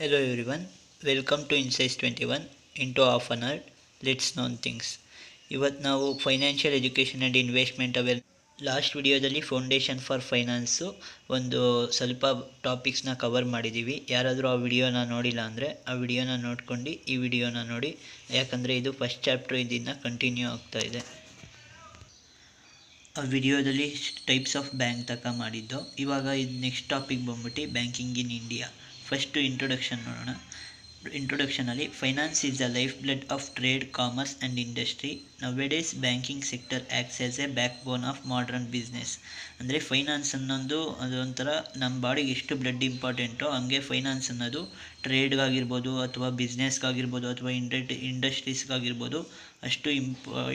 Hello everyone, welcome to Insights 21 into half an hour. Let's know things. ಇವತ್ತು ನಾವು financial education and investment last ವಿಡಿಯೋದಲ್ಲಿ foundation for finance ಒಂದು ಸ್ವಲ್ಪ ಟಾಪಿಕ್ಸ್ನ cover ಮಾಡಿದ್ದೀವಿ. ಯಾರಾದರೂ ಆ ವಿಡಿಯೋನ ನೋಡಿಲ್ಲ ಅಂದರೆ ಆ ವಿಡಿಯೋನ ನೋಡ್ಕೊಂಡು ಈ ವಿಡಿಯೋನ ನೋಡಿ, ಯಾಕಂದರೆ ಇದು ಫಸ್ಟ್ ಚಾಪ್ಟರ್ ಇದನ್ನು ಕಂಟಿನ್ಯೂ ಆಗ್ತಾ ಇದೆ. ಆ ವಿಡಿಯೋದಲ್ಲಿ ಟೈಪ್ಸ್ ಆಫ್ ಬ್ಯಾಂಕ್ ತನಕ ಮಾಡಿದ್ದು. ಇವಾಗ ಇದು ನೆಕ್ಸ್ಟ್ ಟಾಪಿಕ್ ಬಂದ್ಬಿಟ್ಟು banking in India. First introduction ನೋಡೋಣ. ಇಂಟ್ರೊಡಕ್ಷನಲ್ಲಿ finance is the life blood of trade, commerce and industry. Nowadays banking sector acts as a backbone of modern business. ಅಂದರೆ finance ಅನ್ನೋದು ಅದೊಂಥರ ನಮ್ಮ ಬಾಡಿಗೆ ಎಷ್ಟು ಬ್ಲಡ್ ಇಂಪಾರ್ಟೆಂಟೋ ಹಂಗೆ ಫೈನಾನ್ಸ್ ಅನ್ನೋದು ಟ್ರೇಡ್ಗಾಗಿರ್ಬೋದು ಅಥವಾ ಬಿಸ್ನೆಸ್ಗಾಗಿರ್ಬೋದು ಅಥವಾ ಇಂಡಸ್ಟ್ರೀಸ್ಗಾಗಿರ್ಬೋದು ಅಷ್ಟು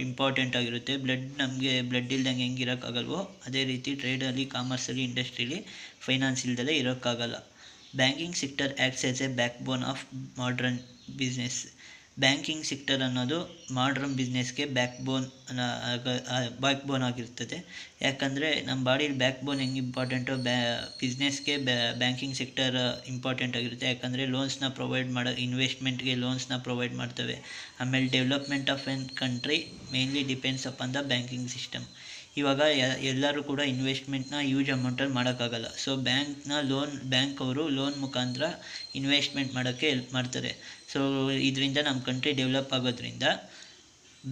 ಇಂಪಾರ್ಟೆಂಟ್ ಆಗಿರುತ್ತೆ. ನಮಗೆ ಬ್ಲಡ್ ಇಲ್ದಂಗೆ ಹೆಂಗೆ ಇರೋಕ್ಕಾಗಲ್ವೋ ಅದೇ ರೀತಿ ಟ್ರೇಡಲ್ಲಿ, ಕಾಮರ್ಸಲ್ಲಿ, ಇಂಡಸ್ಟ್ರೀಲಿ ಫೈನಾನ್ಸ್ ಇಲ್ದಲೇ ಇರೋಕ್ಕಾಗಲ್ಲ. Banking sector acts as a backbone of modern business. Banking sector ಅನ್ನೋದು ಮಾಡ್ರನ್ ಬಿಸ್ನೆಸ್ಗೆ ಬ್ಯಾಕ್ ಬೋನ್ ಆಗಿರ್ತದೆ. ಯಾಕಂದರೆ ನಮ್ಮ ಬಾಡಿಲಿ ಬ್ಯಾಕ್ ಬೋನ್ ಹೆಂಗೆ ಇಂಪಾರ್ಟೆಂಟೋ ಬಿಸ್ನೆಸ್ಗೆ ಬ್ಯಾಂಕಿಂಗ್ ಸೆಕ್ಟರ್ ಇಂಪಾರ್ಟೆಂಟ್ ಆಗಿರುತ್ತೆ. ಯಾಕಂದರೆ ಲೋನ್ಸ್ನ ಪ್ರೊವೈಡ್ ಇನ್ವೆಸ್ಟ್ಮೆಂಟ್ಗೆ ಲೋನ್ಸ್ನ ಪ್ರೊವೈಡ್ ಮಾಡ್ತವೆ. ಆಮೇಲೆ development of an country mainly depends upon the banking system. ಇವಾಗ ಎಲ್ಲರೂ ಕೂಡ ಇನ್ವೆಸ್ಟ್ಮೆಂಟ್ನ ಯೂಜ್ ಅಮೌಂಟಲ್ಲಿ ಮಾಡೋಕ್ಕಾಗಲ್ಲ. ಸೊ ಬ್ಯಾಂಕ್ ಅವರು ಲೋನ್ ಮುಖಾಂತರ ಇನ್ವೆಸ್ಟ್ಮೆಂಟ್ ಮಾಡೋಕ್ಕೆ ಹೆಲ್ಪ್ ಮಾಡ್ತಾರೆ. ಸೊ ಇದರಿಂದ ನಮ್ಮ ಕಂಟ್ರಿ ಡೆವಲಪ್ ಆಗೋದ್ರಿಂದ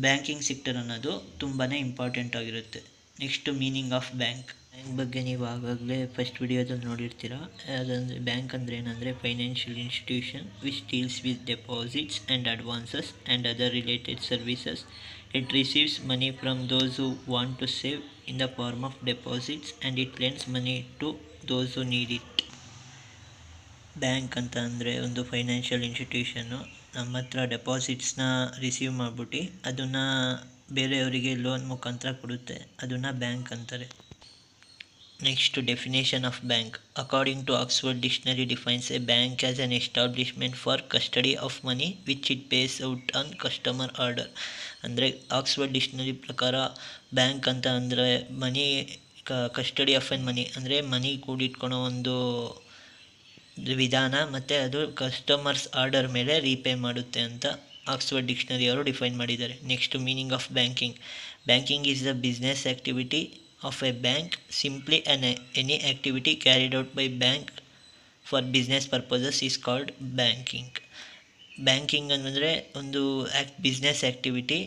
ಬ್ಯಾಂಕಿಂಗ್ ಸೆಕ್ಟರ್ ಅನ್ನೋದು ತುಂಬಾ ಇಂಪಾರ್ಟೆಂಟ್ ಆಗಿರುತ್ತೆ. ನೆಕ್ಸ್ಟ್ ಮೀನಿಂಗ್ ಆಫ್ ಬ್ಯಾಂಕ್ ಬಗ್ಗೆ ನೀವು ಆಗಾಗಲೇ ಫಸ್ಟ್ ವಿಡಿಯೋದಲ್ಲಿ ನೋಡಿರ್ತೀರ. ಅದಂದರೆ ಬ್ಯಾಂಕ್ ಅಂದರೆ ಏನಂದರೆ financial institution which deals with deposits and advances and other related services. It receives money from those who want to save in the form of deposits and it lends money to those who need it. Bank ಅಂತ ಅಂದರೆ ಒಂದು financial institution ನಮ್ಮ ಹತ್ರ ಡೆಪಾಸಿಟ್ಸ್ನ receive ಮಾಡಿಬಿಟ್ಟು ಅದನ್ನು ಬೇರೆಯವರಿಗೆ loan ಮುಖಾಂತರ ಕೊಡುತ್ತೆ. ಅದನ್ನು ಬ್ಯಾಂಕ್ ಅಂತಾರೆ. Next definition of bank. According to Oxford dictionary defines a bank as an establishment for custody of money which it pays out on customer order. ಅಂದರೆ ಆಕ್ಸ್ಫರ್ಡ್ ಡಿಕ್ಷನರಿ ಪ್ರಕಾರ ಬ್ಯಾಂಕ್ ಅಂತ ಅಂದರೆ money custody of an money ಅಂದರೆ money ಕೂಡಿಟ್ಕೊಳೋ ಒಂದು ವಿಧಾನ, ಮತ್ತು ಅದು customers order ಮೇಲೆ ರೀಪೇ ಮಾಡುತ್ತೆ ಅಂತ ಆಕ್ಸ್ಫರ್ಡ್ ಡಿಕ್ಷನರಿ ಅವರು ಡಿಫೈನ್ ಮಾಡಿದ್ದಾರೆ. Next meaning of banking. Banking is the business activity of a bank, simply any activity carried out by bank for business purposes is called banking. Banking ಅಂದರೆ ಒಂದು business activity.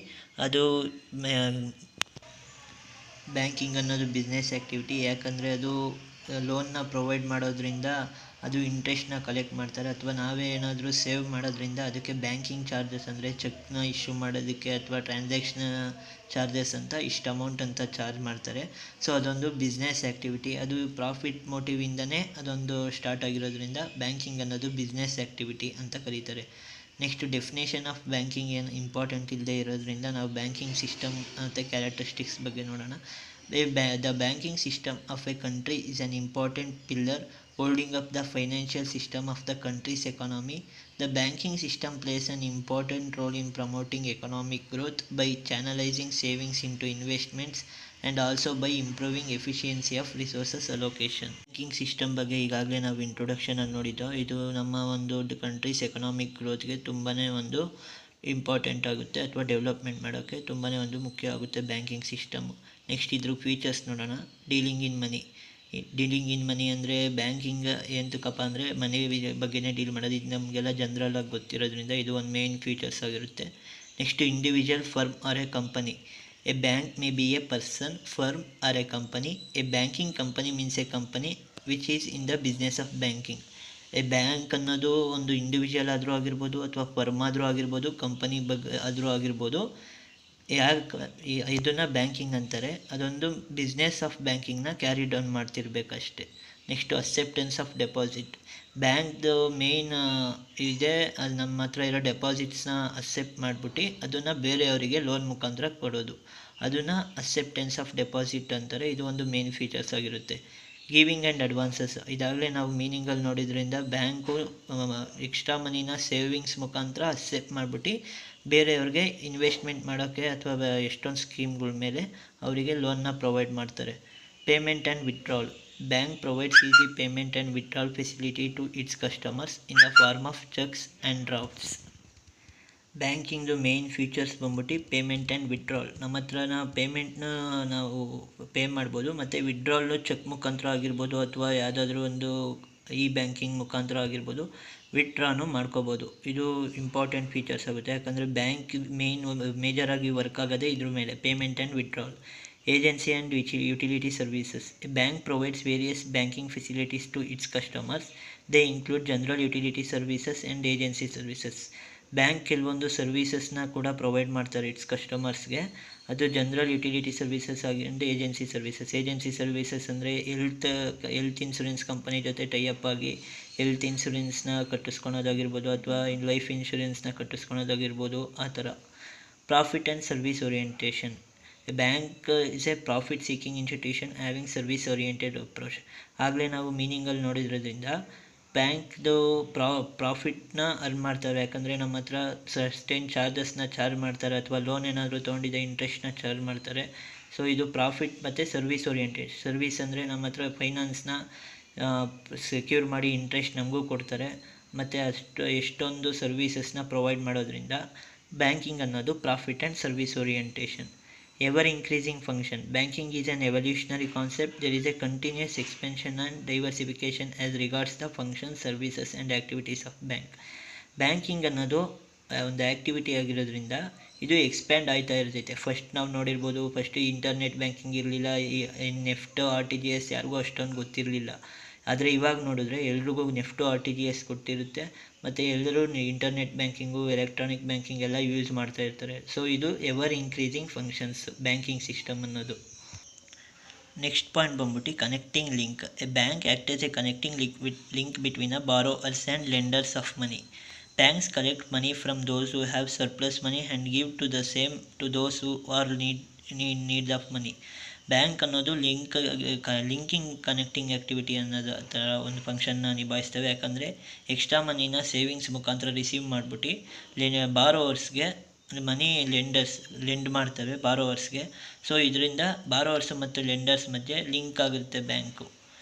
ಅದು banking ಅನ್ನೋದು business activity ಯಾಕಂದರೆ ಅದು ಲೋನ್ನ provide ಮಾಡೋದ್ರಿಂದ ಅದು ಇಂಟ್ರೆಸ್ಟ್ನ collect ಮಾಡ್ತಾರೆ, ಅಥವಾ ನಾವೇ ಏನಾದರೂ ಸೇವ್ ಮಾಡೋದ್ರಿಂದ ಅದಕ್ಕೆ ಬ್ಯಾಂಕಿಂಗ್ ಚಾರ್ಜಸ್ ಅಂದರೆ ಚೆಕ್ನ ಇಶ್ಯೂ ಮಾಡೋದಕ್ಕೆ ಅಥವಾ ಟ್ರಾನ್ಸಾಕ್ಷನ್ ಚಾರ್ಜಸ್ ಅಂತ ಇಷ್ಟು ಅಮೌಂಟ್ ಅಂತ ಚಾರ್ಜ್ ಮಾಡ್ತಾರೆ. ಸೊ ಅದೊಂದು ಬಿಸ್ನೆಸ್ ಆ್ಯಕ್ಟಿವಿಟಿ. ಅದು ಪ್ರಾಫಿಟ್ ಮೋಟಿವಿಂದನೇ ಅದೊಂದು ಸ್ಟಾರ್ಟ್ ಆಗಿರೋದ್ರಿಂದ ಬ್ಯಾಂಕಿಂಗ್ ಅನ್ನೋದು ಬಿಸ್ನೆಸ್ ಆ್ಯಕ್ಟಿವಿಟಿ ಅಂತ ಕರೀತಾರೆ. ನೆಕ್ಸ್ಟ್ ಡೆಫಿನೇಷನ್ ಆಫ್ ಬ್ಯಾಂಕಿಂಗ್ ಏನು ಇಂಪಾರ್ಟೆಂಟ್ ಇಲ್ಲದೆ ಇರೋದ್ರಿಂದ ನಾವು ಬ್ಯಾಂಕಿಂಗ್ ಸಿಸ್ಟಮ್ ಮತ್ತು ಕ್ಯಾರೆಕ್ಟರಿಸ್ಟಿಕ್ಸ್ ಬಗ್ಗೆ ನೋಡೋಣ. The banking system of a country is an important pillar holding up the financial system of the country's economy. The banking system plays an important role in promoting economic growth by channelizing savings into investments and also by improving efficiency of resources allocation. Banking system ಬಗ್ಗೆ ಈಗಾಗಲೇ ನಾವು ಇಂಟ್ರೊಡಕ್ಷನಲ್ಲಿ ನೋಡಿದ್ದು. ಇದು ನಮ್ಮ ಒಂದು countries economic ಗ್ರೋತ್ಗೆ ತುಂಬಾ ಒಂದು important ಆಗುತ್ತೆ, ಅಥವಾ ಡೆವಲಪ್ಮೆಂಟ್ ಮಾಡೋಕ್ಕೆ ತುಂಬಾ ಒಂದು ಮುಖ್ಯ ಆಗುತ್ತೆ ಬ್ಯಾಂಕಿಂಗ್ ಸಿಸ್ಟಮು. ನೆಕ್ಸ್ಟ್ ಇದ್ರ ಫೀಚರ್ಸ್ ನೋಡೋಣ. ಡೀಲಿಂಗ್ ಇನ್ ಮನಿ ಅಂದರೆ ಬ್ಯಾಂಕಿಂಗ್ ಎಂತಕ್ಕಪ್ಪ ಅಂದರೆ ಮನಿ ಬಗ್ಗೆನೇ ಡೀಲ್ ಮಾಡೋದು. ಇದು ನಮಗೆಲ್ಲ ಜನರಲಾಗಿ ಗೊತ್ತಿರೋದ್ರಿಂದ ಇದು ಒಂದು ಮೇನ್ ಫೀಚರ್ಸ್ ಆಗಿರುತ್ತೆ. Next individual, firm or a company. A bank may be a person, firm or a company. A banking company means a company which is in the business of banking. A bank ಅನ್ನೋದು ಒಂದು individual ಆದರೂ ಆಗಿರ್ಬೋದು, ಅಥವಾ firm ಆದರೂ ಆಗಿರ್ಬೋದು, company ಆದರೂ ಆಗಿರ್ಬೋದು. ಇದನ್ನು ಬ್ಯಾಂಕಿಂಗ್ ಅಂತಾರೆ. ಅದೊಂದು ಬಿಸ್ನೆಸ್ ಆಫ್ ಬ್ಯಾಂಕಿಂಗ್ನ ಕ್ಯಾರಿ ಡೌನ್ ಮಾಡ್ತಿರ್ಬೇಕಷ್ಟೆ. Next acceptance of deposit. ಬ್ಯಾಂಕ್ದು ಮೇಯ್ನ್ ಇದೆ, ಅದು ನಮ್ಮ ಹತ್ರ ಇರೋ ಡೆಪಾಸಿಟ್ಸ್ನ ಅಕ್ಸೆಪ್ಟ್ ಮಾಡಿಬಿಟ್ಟು ಅದನ್ನು ಬೇರೆಯವರಿಗೆ ಲೋನ್ ಮುಖಾಂತರ ಕೊಡೋದು, ಅದನ್ನು ಅಕ್ಸೆಪ್ಟೆನ್ಸ್ ಆಫ್ ಡೆಪಾಸಿಟ್ ಅಂತಾರೆ. ಇದು ಒಂದು ಮೇನ್ ಫೀಚರ್ಸ್ ಆಗಿರುತ್ತೆ. Giving and advances. ಇದಾಗಲೇ ನಾವು ಮೀನಿಂಗಲ್ಲಿ ನೋಡಿದ್ರಿಂದ ಬ್ಯಾಂಕು ಎಕ್ಸ್ಟ್ರಾ ಮನಿನ ಸೇವಿಂಗ್ಸ್ ಮುಖಾಂತರ ಅಕ್ಸೆಪ್ಟ್ ಮಾಡಿಬಿಟ್ಟು ಬೇರೆಯವ್ರಿಗೆ ಇನ್ವೆಸ್ಟ್ಮೆಂಟ್ ಮಾಡೋಕ್ಕೆ ಅಥವಾ ಎಷ್ಟೊಂದು ಸ್ಕೀಮ್ಗಳ ಮೇಲೆ ಅವರಿಗೆ ಲೋನ್ನ ಪ್ರೊವೈಡ್ ಮಾಡ್ತಾರೆ. Payment and withdrawal. Bank provides easy payment and withdrawal facility to its customers in the form of checks and drafts. ಬ್ಯಾಂಕಿಂಗ್ದು ಮೇಯ್ನ್ ಫೀಚರ್ಸ್ ಬಂದ್ಬಿಟ್ಟು ಪೇಮೆಂಟ್ ಆ್ಯಂಡ್ ವಿಡ್ರಾಲ್. ನಮ್ಮ ಹತ್ರ ಪೇಮೆಂಟ್ನ ನಾವು ಪೇ ಮಾಡ್ಬೋದು, ಮತ್ತು ವಿಡ್ರಾಲ್ಲು ಚೆಕ್ ಮುಖಾಂತರ ಆಗಿರ್ಬೋದು ಅಥವಾ ಯಾವುದಾದ್ರೂ ಒಂದು ಬ್ಯಾಂಕಿಂಗ್ ಮುಖಾಂತರ ಆಗಿರ್ಬೋದು ವಿಡ್ರಾನು ಮಾಡ್ಕೋಬೋದು. ಇದು ಇಂಪಾರ್ಟೆಂಟ್ ಫೀಚರ್ಸ್ ಆಗುತ್ತೆ, ಯಾಕಂದರೆ ಬ್ಯಾಂಕ್ ಮೇಜರಾಗಿ ವರ್ಕ್ ಆಗೋದೇ ಇದ್ರ ಮೇಲೆ, payment and withdrawal. Agency and utility services. A bank provides various banking facilities to its customers. They include general utility services and agency services. Bank ಕೆಲವೊಂದು ಸರ್ವೀಸಸ್ನ ಕೂಡ ಪ್ರೊವೈಡ್ ಮಾಡ್ತಾರೆ ಇಟ್ಸ್ ಕಸ್ಟಮರ್ಸ್ಗೆ. ಅದು ಜನರಲ್ ಯುಟಿಲಿಟಿ ಸರ್ವಿಸಸ್ ಆಗಿಂದ ಏಜೆನ್ಸಿ ಸರ್ವಿಸಸ್ ಅಂದರೆ health insurance company ಜೊತೆ tie up ಆಗಿ ಹೆಲ್ತ್ ಇನ್ಶೂರೆನ್ಸ್ನ ಕಟ್ಟಿಸ್ಕೊಳೋದಾಗಿರ್ಬೋದು ಅಥವಾ ಲೈಫ್ ಇನ್ಶೂರೆನ್ಸ್ನ ಕಟ್ಟಿಸ್ಕೊಳೋದಾಗಿರ್ಬೋದು, ಆ ಥರ. Profit and service orientation. A bank is a profit seeking institution having service oriented approach. ಆಗಲೇ ನಾವು ಮೀನಿಂಗಲ್ಲಿ ನೋಡಿರೋದ್ರಿಂದ ಬ್ಯಾಂಕ್ದು ಪ್ರಾಫಿಟ್ನ ಅರ್ನ್ ಮಾಡ್ತಾರೆ, ಯಾಕಂದರೆ ನಮ್ಮ ಹತ್ರ ಸಸ್ಟೈನ್ ಚಾರ್ಜಸ್ನ ಚಾರ್ಜ್ ಮಾಡ್ತಾರೆ, ಅಥವಾ ಲೋನ್ ಏನಾದರೂ ತೊಗೊಂಡಿದ್ದೆ ಇಂಟ್ರೆಸ್ಟ್ನ ಚಾರ್ಜ್ ಮಾಡ್ತಾರೆ. ಸೊ ಇದು ಪ್ರಾಫಿಟ್ ಮತ್ತು ಸರ್ವಿಸ್ ಓರಿಯೆಂಟೆಡ್. ಸರ್ವಿಸ್ ಅಂದರೆ ನಮ್ಮ ಹತ್ರ ಫೈನಾನ್ಸ್ನ ಸೆಕ್ಯೂರ್ ಮಾಡಿ ಇಂಟ್ರೆಸ್ಟ್ ನಮಗೂ ಕೊಡ್ತಾರೆ, ಮತ್ತು ಎಷ್ಟೊಂದು ಸರ್ವೀಸಸ್ನ ಪ್ರೊವೈಡ್ ಮಾಡೋದ್ರಿಂದ ಬ್ಯಾಂಕಿಂಗ್ ಅನ್ನೋದು profit and service orientation. Ever increasing function. Banking is an evolutionary concept. There is a continuous expansion and diversification as regards the functions, services and activities of bank. Banking ಅನ್ನೋದು ಒಂದು activity ಆಗಿರೋದ್ರಿಂದ ಇದು expand ಆಯ್ತಾ ಇರ್ತೈತೆ. First ನಾವು ನೋಡಿರ್ಬೋದು, first internet banking ಇರಲಿಲ್ಲ, NEFT RTGS ಯಾರಿಗೂ ಅಷ್ಟೊಂದು ಗೊತ್ತಿರಲಿಲ್ಲ. ಆದರೆ ಇವಾಗ ನೋಡಿದ್ರೆ ಎಲ್ರಿಗೂ ನೆಫ್ಟು RTGS ಗೊತ್ತಿರುತ್ತೆ, ಮತ್ತು ಎಲ್ಲರೂ ಇಂಟರ್ನೆಟ್ ಬ್ಯಾಂಕಿಂಗು, ಎಲೆಕ್ಟ್ರಾನಿಕ್ ಬ್ಯಾಂಕಿಂಗ್ ಎಲ್ಲ ಯೂಸ್ ಮಾಡ್ತಾ ಇರ್ತಾರೆ. ಸೊ ಇದು ever increasing functions banking system ಅನ್ನೋದು. ನೆಕ್ಸ್ಟ್ ಪಾಯಿಂಟ್ ಬಂದ್ಬಿಟ್ಟು connecting link. A bank act as a connecting link between a borrowers and lenders of money. Banks collect money from those who have surplus money and give to the same to those who are need of money. Bank ಅನ್ನೋದು linking connecting activity ಅನ್ನೋದು ಥರ ಒಂದು ಫಂಕ್ಷನ್ನ ನಿಭಾಯಿಸ್ತವೆ. ಯಾಕಂದರೆ extra ಮನಿನ savings ಮುಖಾಂತರ receive ಮಾಡಿಬಿಟ್ಟು ಬಾರೋವರ್ಸ್ಗೆ ಮನಿ lend ಮಾಡ್ತವೆ ಬಾರೋವರ್ಸ್ಗೆ. ಸೊ ಇದರಿಂದ ಬಾರೋವರ್ಸ್ ಮತ್ತು ಲೆಂಡರ್ಸ್ ಮಧ್ಯೆ ಲಿಂಕ್ ಆಗುತ್ತೆ bank.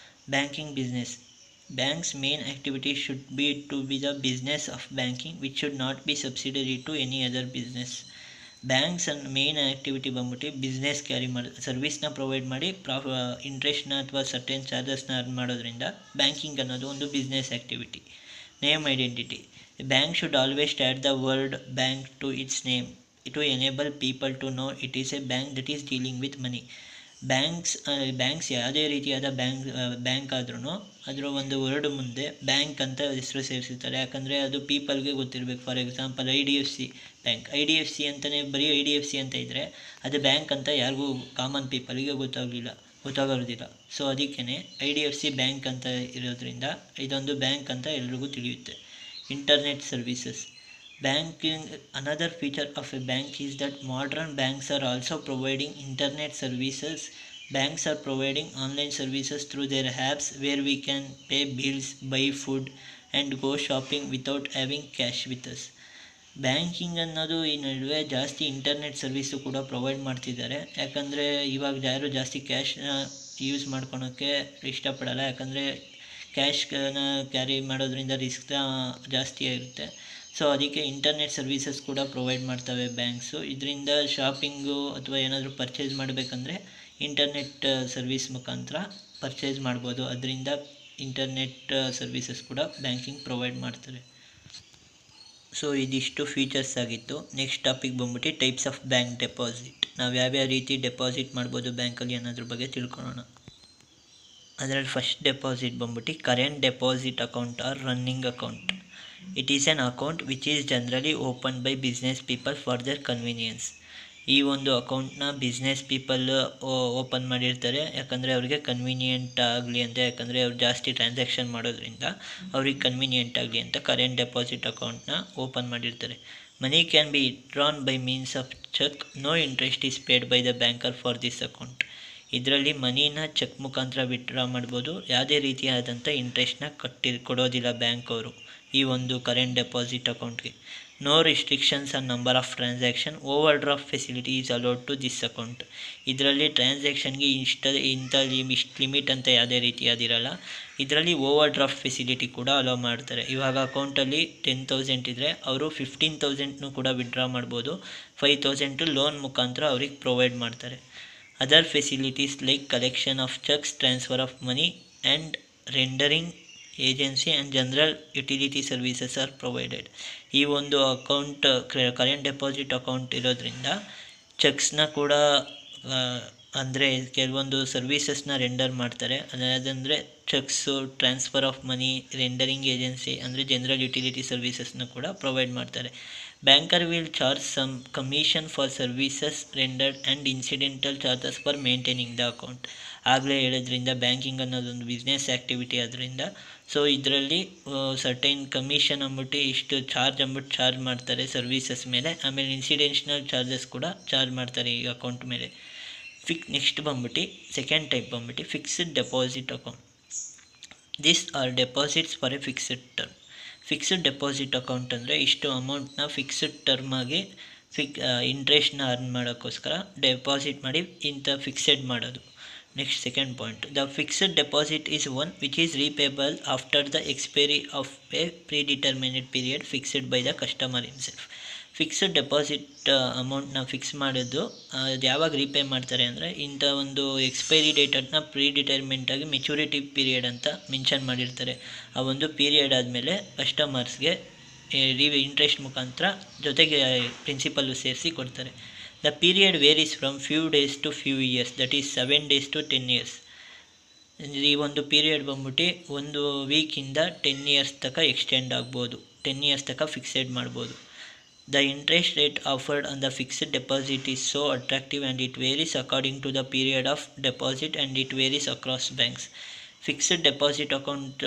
Banking business. Bank's main activity should be to be the business of banking, which should not be subsidiary to any other business. Banks main activity ಬಂದ್ಬಿಟ್ಟು business carry ಮಾಡಿ ಸರ್ವಿಸ್ನ provide ಮಾಡಿ ಇಂಟ್ರೆಸ್ಟ್ನ ಅಥವಾ certain ಚಾರ್ಜಸ್ನ earn ಮಾಡೋದ್ರಿಂದ banking ಅನ್ನೋದು ಒಂದು business activity. Name identity. Bank should always add the word bank to its name to enable people to know it is a bank that is dealing with money. Banks ಯಾವುದೇ ರೀತಿಯಾದ bank ಆದ್ರೂ ಅದರ ಒಂದು word ಮುಂದೆ bank ಅಂತ ಹೆಸರು ಸೇರಿಸಿರ್ತಾರೆ, ಯಾಕಂದರೆ ಅದು ಪೀಪಲ್ಗೆ ಗೊತ್ತಿರಬೇಕು. For example IDFC bank, IDFC ಅಂತಲೇ ಬರೀ IDFC ಅಂತ ಇದ್ದರೆ ಅದು ಬ್ಯಾಂಕ್ ಅಂತ ಯಾರಿಗೂ ಕಾಮನ್ ಪೀಪಲ್ಗೆ ಗೊತ್ತಾಗೋದಿಲ್ಲ. ಸೊ ಅದಕ್ಕೇ IDFC ಬ್ಯಾಂಕ್ ಅಂತ ಇರೋದ್ರಿಂದ ಇದೊಂದು ಬ್ಯಾಂಕ್ ಅಂತ ಎಲ್ರಿಗೂ ತಿಳಿಯುತ್ತೆ. Internet services. Banking. Another feature of a bank is that modern banks are also providing internet services. Banks are providing online services through their apps where we can pay bills, buy food and go shopping without having cash with us. Banking ಅನ್ನೋದು ಈ ನಡುವೆ ಜಾಸ್ತಿ internet service ಕೂಡ provide ಮಾಡ್ತಿದ್ದಾರೆ, ಯಾಕಂದರೆ ಇವಾಗ ಯಾರು ಜಾಸ್ತಿ ಕ್ಯಾಶ್ನ ಯೂಸ್ ಮಾಡ್ಕೊಳೋಕ್ಕೆ ಇಷ್ಟಪಡಲ್ಲ, ಯಾಕಂದರೆ ಕ್ಯಾಶ್ನ ಕ್ಯಾರಿ ಮಾಡೋದ್ರಿಂದ ರಿಸ್ಕ್ ಜಾಸ್ತಿ ಆಗಿರುತ್ತೆ. ಸೊ ಅದಕ್ಕೆ ಇಂಟರ್ನೆಟ್ ಸರ್ವಿಸಸ್ ಕೂಡ ಪ್ರೊವೈಡ್ ಮಾಡ್ತವೆ ಬ್ಯಾಂಕ್ಸು. ಇದರಿಂದ ಶಾಪಿಂಗು ಅಥವಾ ಏನಾದರೂ ಪರ್ಚೇಸ್ ಮಾಡಬೇಕಂದ್ರೆ ಇಂಟರ್ನೆಟ್ ಸರ್ವಿಸ್ ಮುಖಾಂತರ ಪರ್ಚೇಸ್ ಮಾಡ್ಬೋದು. ಅದರಿಂದ ಇಂಟರ್ನೆಟ್ ಸರ್ವಿಸಸ್ ಕೂಡ ಬ್ಯಾಂಕಿಂಗ್ ಪ್ರೊವೈಡ್ ಮಾಡ್ತಾರೆ. ಸೊ ಇದಿಷ್ಟು ಫೀಚರ್ಸ್ ಆಗಿತ್ತು. ನೆಕ್ಸ್ಟ್ ಟಾಪಿಕ್ ಬಂದ್ಬಿಟ್ಟು ಟೈಪ್ಸ್ ಆಫ್ ಬ್ಯಾಂಕ್ ಡೆಪಾಸಿಟ್. ನಾವು ಯಾವ್ಯಾವ ರೀತಿ ಡೆಪಾಸಿಟ್ ಮಾಡ್ಬೋದು ಬ್ಯಾಂಕಲ್ಲಿ ಅನ್ನೋದ್ರ ಬಗ್ಗೆ ತಿಳ್ಕೊಳ್ಳೋಣ. ಅದರಲ್ಲಿ ಫಸ್ಟ್ ಡೆಪಾಸಿಟ್ ಬಂದ್ಬಿಟ್ಟು current deposit account R running account. It is an account which is generally opened by business people for their convenience. ಈ ಒಂದು ಅಕೌಂಟ್ನ ಬಿಸ್ನೆಸ್ ಪೀಪಲ್ ಓಪನ್ ಮಾಡಿರ್ತಾರೆ, ಯಾಕಂದರೆ ಅವ್ರಿಗೆ ಕನ್ವೀನಿಯೆಂಟ್ ಆಗಲಿ ಅಂತ, ಯಾಕಂದರೆ ಅವ್ರು ಜಾಸ್ತಿ ಟ್ರಾನ್ಸಾಕ್ಷನ್ ಮಾಡೋದ್ರಿಂದ ಅವ್ರಿಗೆ ಕನ್ವೀನಿಯೆಂಟ್ ಆಗಲಿ ಅಂತ ಕರೆಂಟ್ ಡೆಪಾಸಿಟ್ ಅಕೌಂಟ್ನ ಓಪನ್ ಮಾಡಿರ್ತಾರೆ. Money can be drawn by means of cheque. No interest is paid by the banker for this account. ಇದರಲ್ಲಿ ಮನಿನ ಚೆಕ್ ಮುಖಾಂತರ ವಿತ್ಡ್ರಾ ಮಾಡ್ಬೋದು, ಯಾವುದೇ ರೀತಿಯಾದಂಥ ಇಂಟ್ರೆಸ್ಟ್ನ ಕೊಡೋದಿಲ್ಲ ಬ್ಯಾಂಕ್ ಅವರು ಈ ಒಂದು ಕರೆಂಟ್ ಡೆಪಾಸಿಟ್ ಅಕೌಂಟ್ಗೆ. No restrictions on number of transaction. Overdraft facility is allowed to this account. ಇದರಲ್ಲಿ ಟ್ರಾನ್ಸಾಕ್ಷನ್ಗೆ ಇಷ್ಟು ಲಿಮಿಟ್ ಅಂತ ಯಾವುದೇ ರೀತಿಯಾದಿರಲ್ಲ. ಇದರಲ್ಲಿ ಓವರ್ ಡ್ರಾಫ್ಟ್ ಫೆಸಿಲಿಟಿ ಕೂಡ ಅಲೋ ಮಾಡ್ತಾರೆ. ಇವಾಗ ಅಕೌಂಟಲ್ಲಿ 10,000 ಇದ್ದರೆ ಅವರು 15,000 ಕೂಡ ವಿಡ್ರಾ ಮಾಡ್ಬೋದು. 5,000 ಲೋನ್ ಮುಖಾಂತರ ಅವ್ರಿಗೆ ಪ್ರೊವೈಡ್ ಮಾಡ್ತಾರೆ. Other facilities like collection of cheques, transfer of money and rendering agency and general utility services R provided. ಈ ಒಂದು ಅಕೌಂಟ್ ಕರೆಂಟ್ ಡೆಪಾಸಿಟ್ ಅಕೌಂಟ್ ಇರೋದ್ರಿಂದ ಚೆಕ್ಸ್ನ ಕೂಡ ಅಂದರೆ ಕೆಲವೊಂದು ಸರ್ವೀಸಸ್ನ ರೆಂಡರ್ ಮಾಡ್ತಾರೆ. ಅದಂದರೆ cheques, transfer of money, rendering agency ಅಂದರೆ ಜನರಲ್ ಯುಟಿಲಿಟಿ ಸರ್ವೀಸಸ್ನ ಕೂಡ ಪ್ರೊವೈಡ್ ಮಾಡ್ತಾರೆ. Banker will charge some commission for services rendered and incidental charges for maintaining the account. ಆಗಲೇ ಹೇಳೋದ್ರಿಂದ ಬ್ಯಾಂಕಿಂಗ್ ಅನ್ನೋದೊಂದು ಬಿಸ್ನೆಸ್ ಆ್ಯಕ್ಟಿವಿಟಿ ಆದ್ದರಿಂದ ಸೊ ಇದರಲ್ಲಿ ಸರ್ಟೈನ್ ಕಮಿಷನ್ ಅಂದ್ಬಿಟ್ಟು ಇಷ್ಟು ಚಾರ್ಜ್ ಮಾಡ್ತಾರೆ ಸರ್ವೀಸಸ್ ಮೇಲೆ. ಆಮೇಲೆ ಇನ್ಸಿಡೆನ್ಷನಲ್ ಚಾರ್ಜಸ್ ಕೂಡ ಚಾರ್ಜ್ ಮಾಡ್ತಾರೆ ಈ ಅಕೌಂಟ್ ಮೇಲೆ. ನೆಕ್ಸ್ಟ್ ಬಂದ್ಬಿಟ್ಟು ಸೆಕೆಂಡ್ ಟೈಪ್ ಬಂದ್ಬಿಟ್ಟು fixed deposit account. This are deposits for a fixed term. Fixed deposit account ಅಂದರೆ ಇಷ್ಟು ಅಮೌಂಟ್ನ ಫಿಕ್ಸ್ಡ್ ಟರ್ಮಾಗಿ ಇಂಟ್ರೆಸ್ಟ್ನ ಅರ್ನ್ ಮಾಡೋಕ್ಕೋಸ್ಕರ ಡೆಪಾಸಿಟ್ ಮಾಡಿ ಇಂಥ ಫಿಕ್ಸೆಡ್ ಮಾಡೋದು. Next second point, the fixed deposit is one which is repayable after the expiry of a predetermined period fixed by the customer himself. Fixed deposit ಅಮೌಂಟ್ನ ಫಿಕ್ಸ್ ಮಾಡೋದು ಅದು ಯಾವಾಗ ರೀಪೇ ಮಾಡ್ತಾರೆ ಅಂದರೆ ಇಂಥ ಒಂದು ಎಕ್ಸ್ಪೈರಿ ಡೇಟನ್ನು ಪ್ರಿಡಿಟರ್ಮೆಂಟಾಗಿ ಮೆಚುರಿಟಿ ಪೀರಿಯಡ್ ಅಂತ ಮೆನ್ಷನ್ ಮಾಡಿರ್ತಾರೆ. ಆ ಒಂದು ಪೀರಿಯಡ್ ಆದಮೇಲೆ ಕಸ್ಟಮರ್ಸ್ಗೆ ಇಂಟ್ರೆಸ್ಟ್ ಮುಖಾಂತರ ಜೊತೆಗೆ ಪ್ರಿನ್ಸಿಪಲ್ಲು ಸೇರಿಸಿ ಕೊಡ್ತಾರೆ. The period varies from few days to few years, that is 7 days to 10 years. ಈ ಒಂದು ಪೀರಿಯಡ್ ಬಂದ್ಬಿಟ್ಟು ಒಂದು ವೀಕಿಂದ 10 years ತನಕ ಎಕ್ಸ್ಟೆಂಡ್ ಆಗ್ಬೋದು, 10 years ತನಕ ಫಿಕ್ಸೆಡ್ ಮಾಡ್ಬೋದು. The interest rate offered on the fixed deposit is so attractive and it varies according to the period of deposit and it varies across banks. Fixed deposit account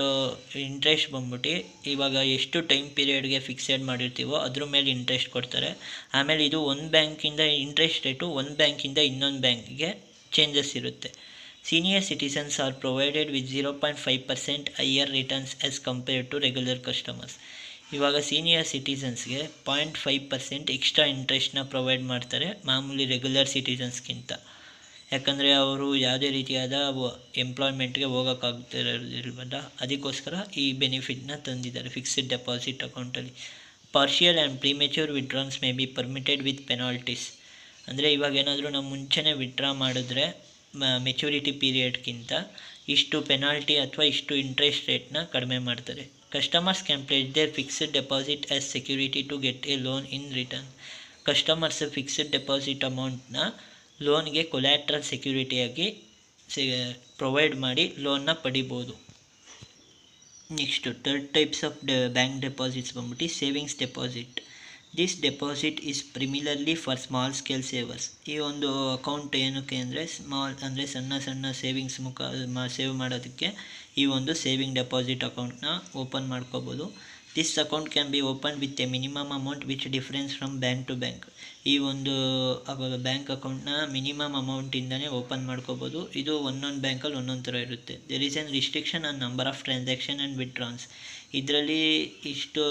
interest ಬಂದ್ಬಿಟ್ಟು ಇವಾಗ ಎಷ್ಟು time ಪೀರಿಯಡ್ಗೆ fixed ಮಾಡಿರ್ತೀವೋ ಅದ್ರ ಮೇಲೆ interest ಕೊಡ್ತಾರೆ. ಆಮೇಲೆ ಇದು ಒಂದು ಬ್ಯಾಂಕಿಂದ ಇಂಟ್ರೆಸ್ಟ್ ರೇಟು ಒಂದು ಬ್ಯಾಂಕಿಂದ ಇನ್ನೊಂದು ಬ್ಯಾಂಕಿಗೆ ಚೇಂಜಸ್ ಇರುತ್ತೆ. Senior citizens are provided with 0.5% higher returns as compared to regular customers. ಇವಾಗ ಸೀನಿಯರ್ ಸಿಟಿಸನ್ಸ್ಗೆ 0.5% ಎಕ್ಸ್ಟ್ರಾ ಇಂಟ್ರೆಸ್ಟ್ನ ಪ್ರೊವೈಡ್ ಮಾಡ್ತಾರೆ ಮಾಮೂಲಿ ರೆಗ್ಯುಲರ್ ಸಿಟಿಸನ್ಸ್ಗಿಂತ. ಯಾಕಂದರೆ ಅವರು ಯಾವುದೇ ರೀತಿಯಾದ ಎಂಪ್ಲಾಯ್ಮೆಂಟ್ಗೆ ಹೋಗೋಕ್ಕಾಗ್ತಿರೋದಿಲ್ವಲ್ಲ, ಅದಕ್ಕೋಸ್ಕರ ಈ ಬೆನಿಫಿಟ್ನ ತಂದಿದ್ದಾರೆ ಫಿಕ್ಸ್ಡ್ ಡೆಪಾಸಿಟ್ ಅಕೌಂಟಲ್ಲಿ. Partial and premature withdrawals may be permitted with penalties. ಅಂದರೆ ಇವಾಗ ಏನಾದರೂ ನಾವು ಮುಂಚೆನೇ ವಿಡ್ರಾ ಮಾಡಿದ್ರೆ ಮೆಚುರಿಟಿ ಪೀರಿಯಡ್ಗಿಂತ ಇಷ್ಟು ಪೆನಾಲ್ಟಿ ಅಥವಾ ಇಷ್ಟು ಇಂಟ್ರೆಸ್ಟ್ ರೇಟ್ನ ಕಡಿಮೆ ಮಾಡ್ತಾರೆ. Customers can place their fixed deposit as security to get a loan in return. Customers fixed deposit ಅಮೌಂಟ್ನ ಲೋನ್ಗೆ ಕೊಲ್ಯಾಟ್ರಲ್ ಸೆಕ್ಯೂರಿಟಿಯಾಗಿ ಪ್ರೊವೈಡ್ ಮಾಡಿ ಲೋನ್ನ ಪಡಿಬೋದು. Next third types of bank deposits ಬಂದ್ಬಿಟ್ಟು savings deposit. This deposit is primarily for small scale savers. ಈ ಒಂದು account ಏನಕ್ಕೆ ಅಂದರೆ ಸಣ್ಣ ಸೇವಿಂಗ್ಸ್ ಸೇವ್ ಮಾಡೋದಕ್ಕೆ ಈ ಒಂದು ಸೇವಿಂಗ್ ಡೆಪಾಸಿಟ್ ಅಕೌಂಟ್ನ ಓಪನ್ ಮಾಡ್ಕೋಬೋದು. This account can be open with a minimum amount which difference from bank to bank. ಈ ಒಂದು ಬ್ಯಾಂಕ್ ಅಕೌಂಟ್ನ ಮಿನಿಮಮ್ ಅಮೌಂಟಿಂದನೇ ಓಪನ್ ಮಾಡ್ಕೋಬೋದು. ಇದು ಒಂದೊಂದು ಬ್ಯಾಂಕಲ್ಲಿ ಒಂದೊಂದು ಥರ ಇರುತ್ತೆ. There is an restriction on number of transaction and withdrawals. ಇದರಲ್ಲಿ ಇಷ್ಟು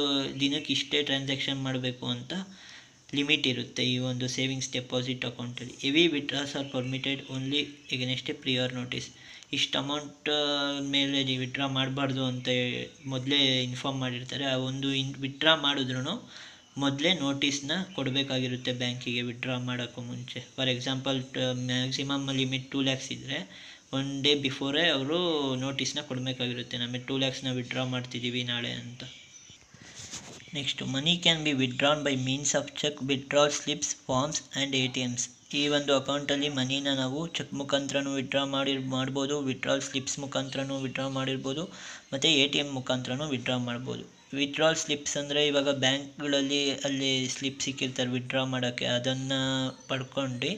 ದಿನಕ್ಕೆ ಇಷ್ಟೇ ಟ್ರಾನ್ಸಾಕ್ಷನ್ ಮಾಡಬೇಕು ಅಂತ ಲಿಮಿಟ್ ಇರುತ್ತೆ ಈ ಒಂದು ಸೇವಿಂಗ್ಸ್ ಡೆಪಾಸಿಟ್ ಅಕೌಂಟಲ್ಲಿ. Heavy withdrawals are permitted only against a prior notice. ಇಷ್ಟು ಅಮೌಂಟ್ ಮೇಲೆ ವಿಡ್ರಾ ಮಾಡಬಾರ್ದು ಅಂತ ಮೊದಲೇ ಇನ್ಫಾರ್ಮ್ ಮಾಡಿರ್ತಾರೆ. ಆ ಒಂದು ವಿಡ್ರಾ ಮಾಡಿದ್ರೂ ಮೊದಲೇ ನೋಟಿಸ್ನ ಕೊಡಬೇಕಾಗಿರುತ್ತೆ ಬ್ಯಾಂಕಿಗೆ ವಿಡ್ರಾ ಮಾಡೋಕ್ಕೂ ಮುಂಚೆ. For example maximum limit 2 lakhs ಇದ್ದರೆ 1 day ಬಿಫೋರೇ ಅವರು ನೋಟಿಸ್ನ ಕೊಡಬೇಕಾಗಿರುತ್ತೆ, ನಮಗೆ 2 lakhsನ ವಿಡ್ರಾ ಮಾಡ್ತಿದ್ದೀವಿ ನಾಳೆ ಅಂತ. Next money can be withdrawn by means of cheque, withdrawal slips, forms and ATMs. ಈ ಒಂದು ಅಕೌಂಟಲ್ಲಿ ಮನಿನ ನಾವು ಚೆಕ್ ಮುಖಾಂತರನೂ ವಿಡ್ರಾ ಮಾಡ್ಬೋದು, ವಿಡ್ರಾಲ್ ಸ್ಲಿಪ್ಸ್ ಮುಖಾಂತರನೂ ವಿಡ್ರಾ ಮಾಡಿರ್ಬೋದು, ಮತ್ತು ATM ಮುಖಾಂತರನೂ ವಿಡ್ರಾ ಮಾಡ್ಬೋದು. ವಿಡ್ರಾಲ್ ಸ್ಲಿಪ್ಸ್ ಅಂದರೆ ಇವಾಗ ಬ್ಯಾಂಕ್ಗಳಲ್ಲಿ ಅಲ್ಲಿ ಸ್ಲಿಪ್ ಸಿಕ್ಕಿರ್ತಾರೆ ವಿಡ್ರಾ ಮಾಡೋಕ್ಕೆ, ಅದನ್ನು ಪಡ್ಕೊಂಡು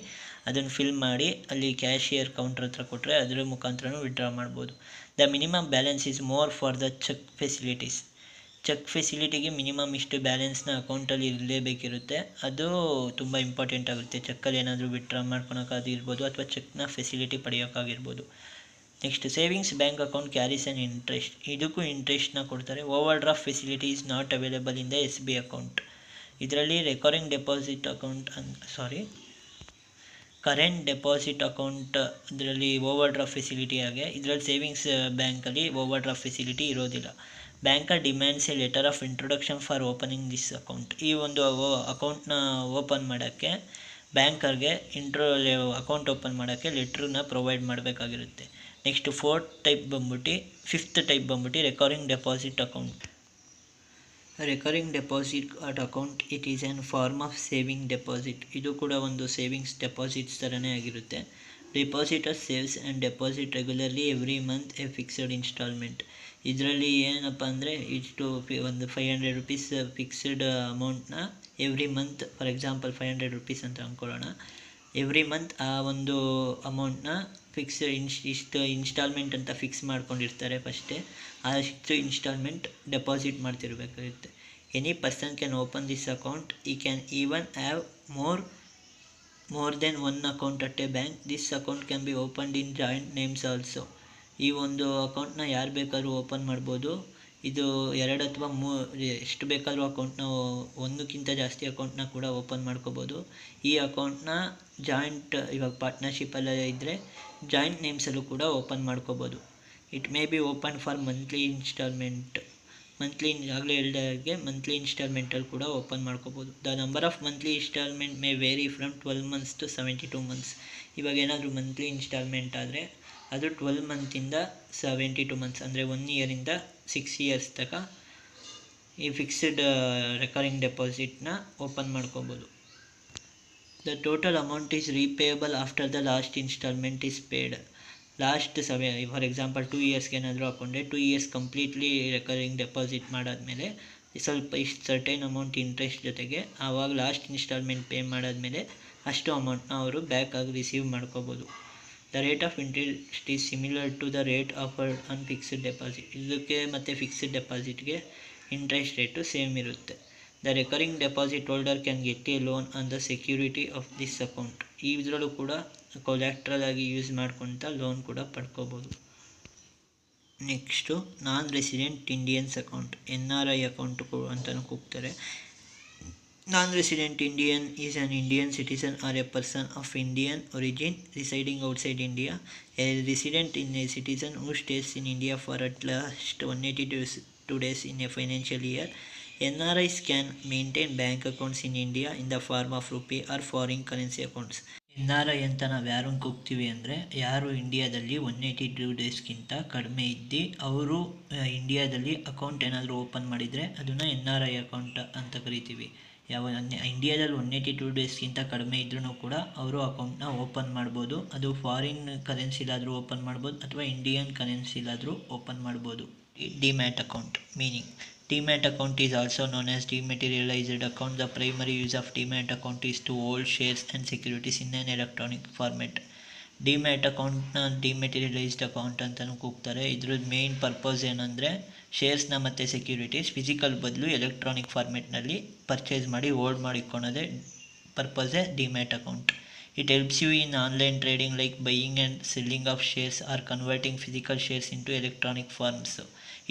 ಅದನ್ನು ಫಿಲ್ ಮಾಡಿ ಅಲ್ಲಿ ಕ್ಯಾಶಿಯರ್ ಕೌಂಟ್ರ್ ಹತ್ರ ಕೊಟ್ಟರೆ ಅದರ ಮುಖಾಂತರನೂ ವಿಡ್ರಾ ಮಾಡ್ಬೋದು. The minimum balance is more for the cheque facilities. Cheque ಫೆಸಿಲಿಟಿಗೆ ಮಿನಿಮಮ್ ಇಷ್ಟು ಬ್ಯಾಲೆನ್ಸ್ನ ಅಕೌಂಟಲ್ಲಿ ಇರಲೇಬೇಕಿರುತ್ತೆ. ಅದು ತುಂಬ ಇಂಪಾರ್ಟೆಂಟ್ ಆಗುತ್ತೆ. ಚೆಕ್ಕಲ್ಲಿ ಏನಾದರೂ ವಿಡ್ರಾ ಮಾಡ್ಕೊಳಕ್ಕಾಗಿರ್ಬೋದು ಅಥವಾ ಚೆಕ್ನ ಫೆಸಿಲಿಟಿ ಪಡೆಯೋಕ್ಕಾಗಿರ್ಬೋದು. Next savings bank account carries an interest. ಇದಕ್ಕೂ ಇಂಟ್ರೆಸ್ಟ್ನ ಕೊಡ್ತಾರೆ. Overdraft facility is not available in the SB account. ಇದರಲ್ಲಿ ಕರೆಂಟ್ ಡೆಪಾಸಿಟ್ ಅಕೌಂಟ್ ಇದರಲ್ಲಿ ಓವರ್ ಡ್ರಾಫ್ಟ್ ಫೆಸಿಲಿಟಿ ಆಗಿ, ಇದರಲ್ಲಿ ಸೇವಿಂಗ್ಸ್ ಬ್ಯಾಂಕಲ್ಲಿ ಓವರ್ ಡ್ರಾಫ್ಟ್ ಫೆಸಿಲಿಟಿ ಇರೋದಿಲ್ಲ. Banker demands a letter of introduction for opening this account. ಈ ಒಂದು ಅಕೌಂಟ್ನ ಓಪನ್ ಮಾಡೋಕ್ಕೆ ಬ್ಯಾಂಕರ್ಗೆ ಅಕೌಂಟ್ ಓಪನ್ ಮಾಡೋಕ್ಕೆ ಲೆಟ್ರನ್ನ ಪ್ರೊವೈಡ್ ಮಾಡಬೇಕಾಗಿರುತ್ತೆ. ನೆಕ್ಸ್ಟ್ ಫಿಫ್ತ್ ಟೈಪ್ ಬಂದ್ಬಿಟ್ಟು recurring deposit account. Recurring deposit account it is an form of saving deposit. ಇದು ಕೂಡ ಒಂದು ಸೇವಿಂಗ್ಸ್ ಡೆಪಾಸಿಟ್ಸ್ ಥರನೇ ಆಗಿರುತ್ತೆ. Depositor saves and deposit regularly every month a fixed instalment. ಇದರಲ್ಲಿ ಏನಪ್ಪ ಅಂದರೆ ಇಷ್ಟು ಒಂದು 500 ರುಪೀಸ್ ಫಿಕ್ಸ್ಡ್ ಅಮೌಂಟ್ನ every month, for example 500 rupees ಅಂತ ಅಂದ್ಕೊಳ್ಳೋಣ. ಎವ್ರಿ ಮಂತ್ ಆ ಒಂದು ಅಮೌಂಟ್ನ ಇಷ್ಟು ಇನ್ಸ್ಟಾಲ್ಮೆಂಟ್ ಅಂತ ಫಿಕ್ಸ್ ಮಾಡ್ಕೊಂಡಿರ್ತಾರೆ. ಫಸ್ಟೇ ಅಷ್ಟು ಇನ್ಸ್ಟಾಲ್ಮೆಂಟ್ ಡೆಪಾಸಿಟ್ ಮಾಡ್ತಿರ್ಬೇಕಾಗುತ್ತೆ. Any person can open this account. He can even have more than one account at a bank. This account can be opened in joint names also. ಈ ಒಂದು ಅಕೌಂಟ್ನ ಯಾರು ಬೇಕಾದ್ರೂ ಓಪನ್ ಮಾಡ್ಬೋದು. ಇದು 2 ಅಥವಾ 3 ಎಷ್ಟು ಬೇಕಾದರೂ ಅಕೌಂಟ್ನ, ಒಂದಕ್ಕಿಂತ ಜಾಸ್ತಿ ಅಕೌಂಟ್ನ ಕೂಡ ಓಪನ್ ಮಾಡ್ಕೋಬೋದು. ಈ ಅಕೌಂಟ್ನ ಇವಾಗ ಪಾರ್ಟ್ನರ್ಶಿಪ್ಪೆಲ್ಲ ಇದ್ದರೆ ಜಾಯಿಂಟ್ ನೇಮ್ಸಲ್ಲೂ ಕೂಡ ಓಪನ್ ಮಾಡ್ಕೋಬೋದು. It may be open for monthly instalment. ಆಗಲೇ ಹೇಳಿದಾಗೆ ಮಂತ್ಲಿ ಇನ್ಸ್ಟಾಲ್ಮೆಂಟಲ್ಲಿ ಕೂಡ ಓಪನ್ ಮಾಡ್ಕೋಬೋದು. The number of monthly instalment may vary from 12 months to 72 months. ಇವಾಗ ಏನಾದರೂ ಮಂತ್ಲಿ ಇನ್ಸ್ಟಾಲ್ಮೆಂಟ್ ಆದರೆ ಅದು 12 ಮಂತಿಂದ 72 ಮಂತ್ಸ್, ಅಂದರೆ 1 ಇಯರಿಂದ 6 ಇಯರ್ಸ್ ತನಕ ಈ ಫಿಕ್ಸ್ಡ್ ರೆಕರಿಂಗ್ ಡೆಪಾಸಿಟ್ನ ಓಪನ್ ಮಾಡ್ಕೋಬೋದು. The total amount is repayable after the last instalment is paid. For example 2 ಇಯರ್ಸ್ಗೆ ಏನಾದರೂ ಹಾಕೊಂಡ್ರೆ 2 ಇಯರ್ಸ್ ಕಂಪ್ಲೀಟ್ಲಿ ರೆಕರಿಂಗ್ ಡೆಪಾಸಿಟ್ ಮಾಡಾದಮೇಲೆ ಸ್ವಲ್ಪ ಇಷ್ಟು ಸರ್ಟೈನ್ ಅಮೌಂಟ್ ಇಂಟ್ರೆಸ್ಟ್ ಜೊತೆಗೆ ಆವಾಗ ಲಾಸ್ಟ್ ಇನ್ಸ್ಟಾಲ್ಮೆಂಟ್ ಪೇ ಮಾಡಾದಮೇಲೆ ಅಷ್ಟು ಅಮೌಂಟ್ನ ಅವರು ಬ್ಯಾಕ್ ಆಗಿ ರಿಸೀವ್ ಮಾಡ್ಕೋಬೋದು. The rate of interest is similar to the rate offered on fixed deposit. ಇದಕ್ಕೆ ಮತ್ತು ಫಿಕ್ಸ್ಡ್ ಡೆಪಾಸಿಟ್ಗೆ ಇಂಟ್ರೆಸ್ಟ್ ರೇಟು ಸೇಮ್ ಇರುತ್ತೆ. The recurring deposit holder can get a loan on the security of this account. ಇದರಲ್ಲೂ ಕೂಡ collateral ಆಗಿ use ಮಾಡ್ಕೊತ loan ಕೂಡ ಪಡ್ಕೋಬೋದು. Next non resident Indians account, NRI account ಅಂತಲೂ ಕೂಗ್ತಾರೆ. Non resident Indian is an Indian citizen or a person of Indian origin residing outside India. A resident in a citizen who stays in India for at last 182 days in a financial year. NRIs can maintain bank accounts in India in the form of rupee or foreign currency accounts. NRI ಅಂತ ನಾವು ಯಾರನ್ನು ಕೂಗ್ತೀವಿ ಅಂದರೆ ಯಾರು ಇಂಡಿಯಾದಲ್ಲಿ 182 ಡೇಸ್ಗಿಂತ ಕಡಿಮೆ ಇದ್ದು ಅವರು ಇಂಡಿಯಾದಲ್ಲಿ ಅಕೌಂಟ್ ಏನಾದರೂ ಓಪನ್ ಮಾಡಿದರೆ ಅದನ್ನು NRI ಅಕೌಂಟ್ ಅಂತ ಕರಿತೀವಿ. ಇಂಡಿಯಾದಲ್ಲಿ 182 ಡೇಸ್ಗಿಂತ ಕಡಿಮೆ ಇದ್ರೂ ಕೂಡ ಅವರು ಅಕೌಂಟ್ನ ಓಪನ್ ಮಾಡ್ಬೋದು. ಅದು ಫಾರಿನ್ ಕರೆನ್ಸಿಲಾದರೂ ಓಪನ್ ಮಾಡ್ಬೋದು ಅಥವಾ ಇಂಡಿಯನ್ ಕರೆನ್ಸಿಲಾದರೂ ಓಪನ್ ಮಾಡ್ಬೋದು. Demat account meaning. Demat account is also known as dematerialized account. The primary use of Demat account is to hold shares and securities in an electronic format. Demat ಅಕೌಂಟ್ನ ಡಿಮೆಟೀರಿಯಲೈಸ್ಡ್ account ಅಂತಲೂ ಕೂಗ್ತಾರೆ. ಇದ್ರದ್ದು main purpose ಏನಂದರೆ ಶೇರ್ಸ್ನ ಮತ್ತು securities physical ಬದಲು electronic ಫಾರ್ಮೆಟ್ನಲ್ಲಿ purchase ಮಾಡಿ hold ಮಾಡಿಕೊಳ್ಳೋದೇ ಪರ್ಪಸೇ demat account. It helps you in online trading like buying and selling of shares or converting physical shares into electronic forms.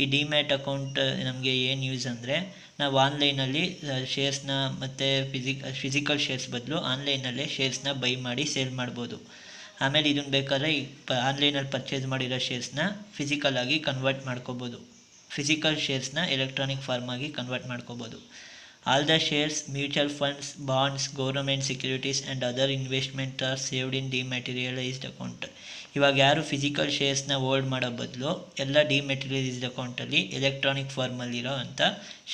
ಈ ಡಿಮ್ಯಾಟ್ ಅಕೌಂಟ್ ನಮಗೆ ಏನು ಯೂಸ್ ಅಂದರೆ ನಾವು ಆನ್ಲೈನಲ್ಲಿ ಶೇರ್ಸ್ನ ಮತ್ತು ಫಿಸಿಕಲ್ ಶೇರ್ಸ್ ಬದಲು ಆನ್ಲೈನಲ್ಲೇ ಶೇರ್ಸ್ನ ಬೈ ಮಾಡಿ ಸೇಲ್ ಮಾಡ್ಬೋದು. ಆಮೇಲೆ ಇದನ್ನು ಬೇಕಾದ್ರೆ ಆನ್ಲೈನಲ್ಲಿ ಪರ್ಚೇಸ್ ಮಾಡಿರೋ ಶೇರ್ಸ್ನ ಫಿಸಿಕಲಾಗಿ ಕನ್ವರ್ಟ್ ಮಾಡ್ಕೋಬೋದು. ಫಿಸಿಕಲ್ ಶೇರ್ಸ್ನ ಎಲೆಕ್ಟ್ರಾನಿಕ್ ಫಾರ್ಮಾಗಿ ಕನ್ವರ್ಟ್ ಮಾಡ್ಕೋಬೋದು. All the shares, mutual funds, bonds, government securities and other investment are saved in dematerialised account. ಇವಾಗ ಯಾರು ಫಿಸಿಕಲ್ ಶೇರ್ಸ್ನ ಹೋಲ್ಡ್ ಮಾಡೋ ಬದಲು ಎಲ್ಲ ಡಿಮ್ಯಾಟೀರಿಯಲೈಸ್ಡ್ ಅಕೌಂಟಲ್ಲಿ ಎಲೆಕ್ಟ್ರಾನಿಕ್ ಫಾರ್ಮಲ್ಲಿರೋ ಅಂಥ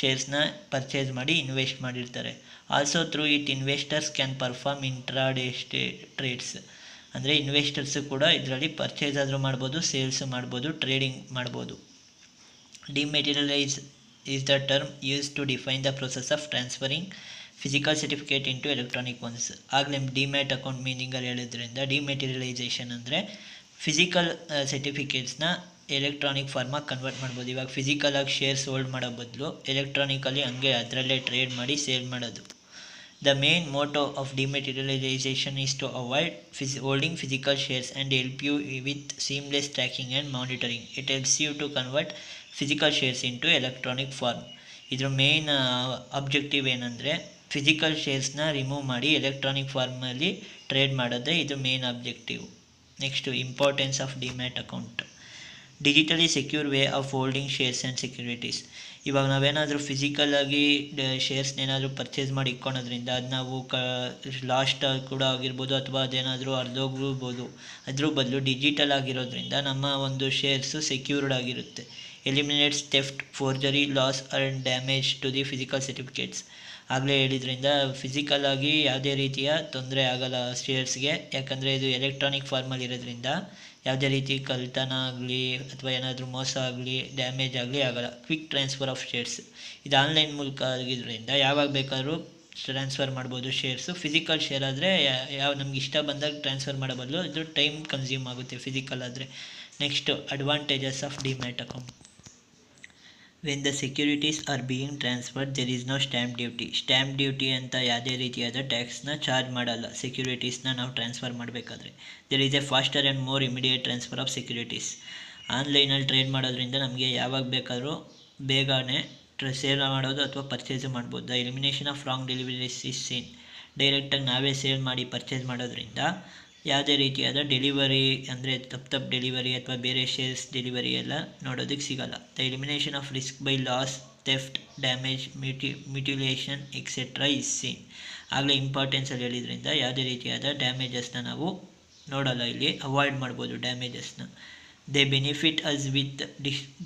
ಶೇರ್ಸ್ನ ಪರ್ಚೇಸ್ ಮಾಡಿ ಇನ್ವೆಸ್ಟ್ ಮಾಡಿರ್ತಾರೆ. Also through it investors can perform intraday trades. ಅಂದರೆ ಇನ್ವೆಸ್ಟರ್ಸು ಕೂಡ ಇದರಲ್ಲಿ ಪರ್ಚೇಸ್ ಆದರೂ ಮಾಡ್ಬೋದು, ಸೇಲ್ಸು ಮಾಡ್ಬೋದು, ಟ್ರೇಡಿಂಗ್ ಮಾಡ್ಬೋದು. ಡಿಮ್ಯಾಟೀರಿಯಲೈಸ್ is the term used to define the process of transferring physical certificate into electronic ones. ಆಗಲೇ ಡಿಮ್ಯಾಟ್ ಅಕೌಂಟ್ ಮೀನಿಂಗಲ್ಲಿ ಹೇಳೋದ್ರಿಂದ ಡಿಮ್ಯಾಟೀರಿಯಲೈಸೇಷನ್ ಅಂದರೆ ಫಿಸಿಕಲ್ ಸರ್ಟಿಫಿಕೇಟ್ಸ್ನ ಎಲೆಕ್ಟ್ರಾನಿಕ್ ಫಾರ್ಮಾಗಿ ಕನ್ವರ್ಟ್ ಮಾಡ್ಬೋದು. ಇವಾಗ ಫಿಸಿಕಲಾಗಿ ಶೇರ್ಸ್ ಹೋಲ್ಡ್ ಮಾಡೋ ಬದಲು ಎಲೆಕ್ಟ್ರಾನಿಕಲಿ ಹಂಗೆ ಅದರಲ್ಲೇ ಟ್ರೇಡ್ ಮಾಡಿ ಸೇಲ್ ಮಾಡೋದು. The main motto of dematerialization is to avoid holding physical shares and help you with seamless tracking and monitoring. It helps you to convert physical shares into electronic form. ಇದರ main objective ಏನಂದರೆ physical ಶೇರ್ಸ್ನ remove ಮಾಡಿ electronic ಫಾರ್ಮಲ್ಲಿ trade ಮಾಡೋದೇ ಇದು main objective. Next importance of demat account. Digitally secure way of holding shares and securities. ಇವಾಗ ನಾವೇನಾದರೂ ಫಿಸಿಕಲಾಗಿ ಶೇರ್ಸ್ನೇನಾದರೂ purchase ಮಾಡಿ ಇಟ್ಕೊಳೋದ್ರಿಂದ ಅದು ನಾವು ಲಾಸ್ಟ್ ಕೂಡ ಆಗಿರ್ಬೋದು ಅಥವಾ ಅದೇನಾದರೂ ಅರ್ಧೋಗ್ಬೋದು. ಅದ್ರ ಬದಲು ಡಿಜಿಟಲ್ ಆಗಿರೋದ್ರಿಂದ ನಮ್ಮ ಒಂದು ಶೇರ್ಸು ಸೆಕ್ಯೂರ್ಡ್ ಆಗಿರುತ್ತೆ. Eliminates theft, forgery, loss and damage to the physical certificates. ಆಗಲೇ ಹೇಳಿದ್ರಿಂದ ಫಿಸಿಕಲಾಗಿ ಯಾವುದೇ ರೀತಿಯ ತೊಂದರೆ ಆಗಲ್ಲ ಶೇರ್ಸ್ಗೆ, ಯಾಕಂದರೆ ಇದು ಎಲೆಕ್ಟ್ರಾನಿಕ್ ಫಾರ್ಮಲ್ಲಿ ಇರೋದ್ರಿಂದ ಯಾವುದೇ ರೀತಿ ಕಳ್ತನ ಆಗಲಿ ಅಥವಾ ಏನಾದರೂ ಮೋಸ ಆಗಲಿ ಡ್ಯಾಮೇಜ್ ಆಗಲಿ ಆಗಲ್ಲ. Quick transfer of shares. ಇದು ಆನ್ಲೈನ್ ಮೂಲಕ ಆಗಿದ್ದರಿಂದ ಯಾವಾಗ ಬೇಕಾದ್ರೂ ಟ್ರಾನ್ಸ್ಫರ್ ಮಾಡ್ಬೋದು ಶೇರ್ಸು. ಫಿಸಿಕಲ್ ಶೇರ್ ಆದರೆ ನಮ್ಗೆ ಇಷ್ಟ ಬಂದಾಗ ಟ್ರಾನ್ಸ್ಫರ್ ಮಾಡೋ ಬದಲು ಇದು ಟೈಮ್ ಕನ್ಸ್ಯೂಮ್ ಆಗುತ್ತೆ ಫಿಸಿಕಲ್ ಆದರೆ. Next advantages of demat account. When the securities are being transferred there is no stamp duty. Stamp duty ಅಂತ ಯಾವುದೇ ರೀತಿಯಾದ ಟ್ಯಾಕ್ಸ್ನ ಚಾರ್ಜ್ ಮಾಡಲ್ಲ ಸೆಕ್ಯೂರಿಟೀಸ್ನ ನಾವು ಟ್ರಾನ್ಸ್ಫರ್ ಮಾಡಬೇಕಾದ್ರೆ. There is A faster and more immediate transfer of securities. ಆನ್ಲೈನಲ್ಲಿ trade ಮಾಡೋದ್ರಿಂದ ನಮಗೆ ಯಾವಾಗ ಬೇಕಾದ್ರೂ ಬೇಗನೆ ಸೇಲ್ ಮಾಡೋದು ಅಥವಾ ಪರ್ಚೇಸು ಮಾಡ್ಬೋದು. The elimination of wrong deliveries is scene. ಡೈರೆಕ್ಟಾಗಿ ನಾವೇ ಸೇಲ್ ಮಾಡಿ ಪರ್ಚೇಸ್ ಮಾಡೋದ್ರಿಂದ ಯಾವುದೇ ರೀತಿಯಾದ ಡೆಲಿವರಿ ಅಂದರೆ ತಪ್ಪು ಡೆಲಿವರಿ ಅಥವಾ ಬೇರೆ ಶೇರ್ಸ್ ಡೆಲಿವರಿ ಎಲ್ಲ ನೋಡೋದಕ್ಕೆ ಸಿಗಲ್ಲ. The elimination of risk by loss, theft, damage, mutilation etcetera is scene. ಆಗಲೇ ಇಂಪಾರ್ಟೆನ್ಸಲ್ಲಿ ಹೇಳಿದ್ರಿಂದ ಯಾವುದೇ ರೀತಿಯಾದ ಡ್ಯಾಮೇಜಸ್ನ ನಾವು ನೋಡಲ್ಲ, ಇಲ್ಲಿ ಅವಾಯ್ಡ್ ಮಾಡ್ಬೋದು ಡ್ಯಾಮೇಜಸ್ನ. They benefit us with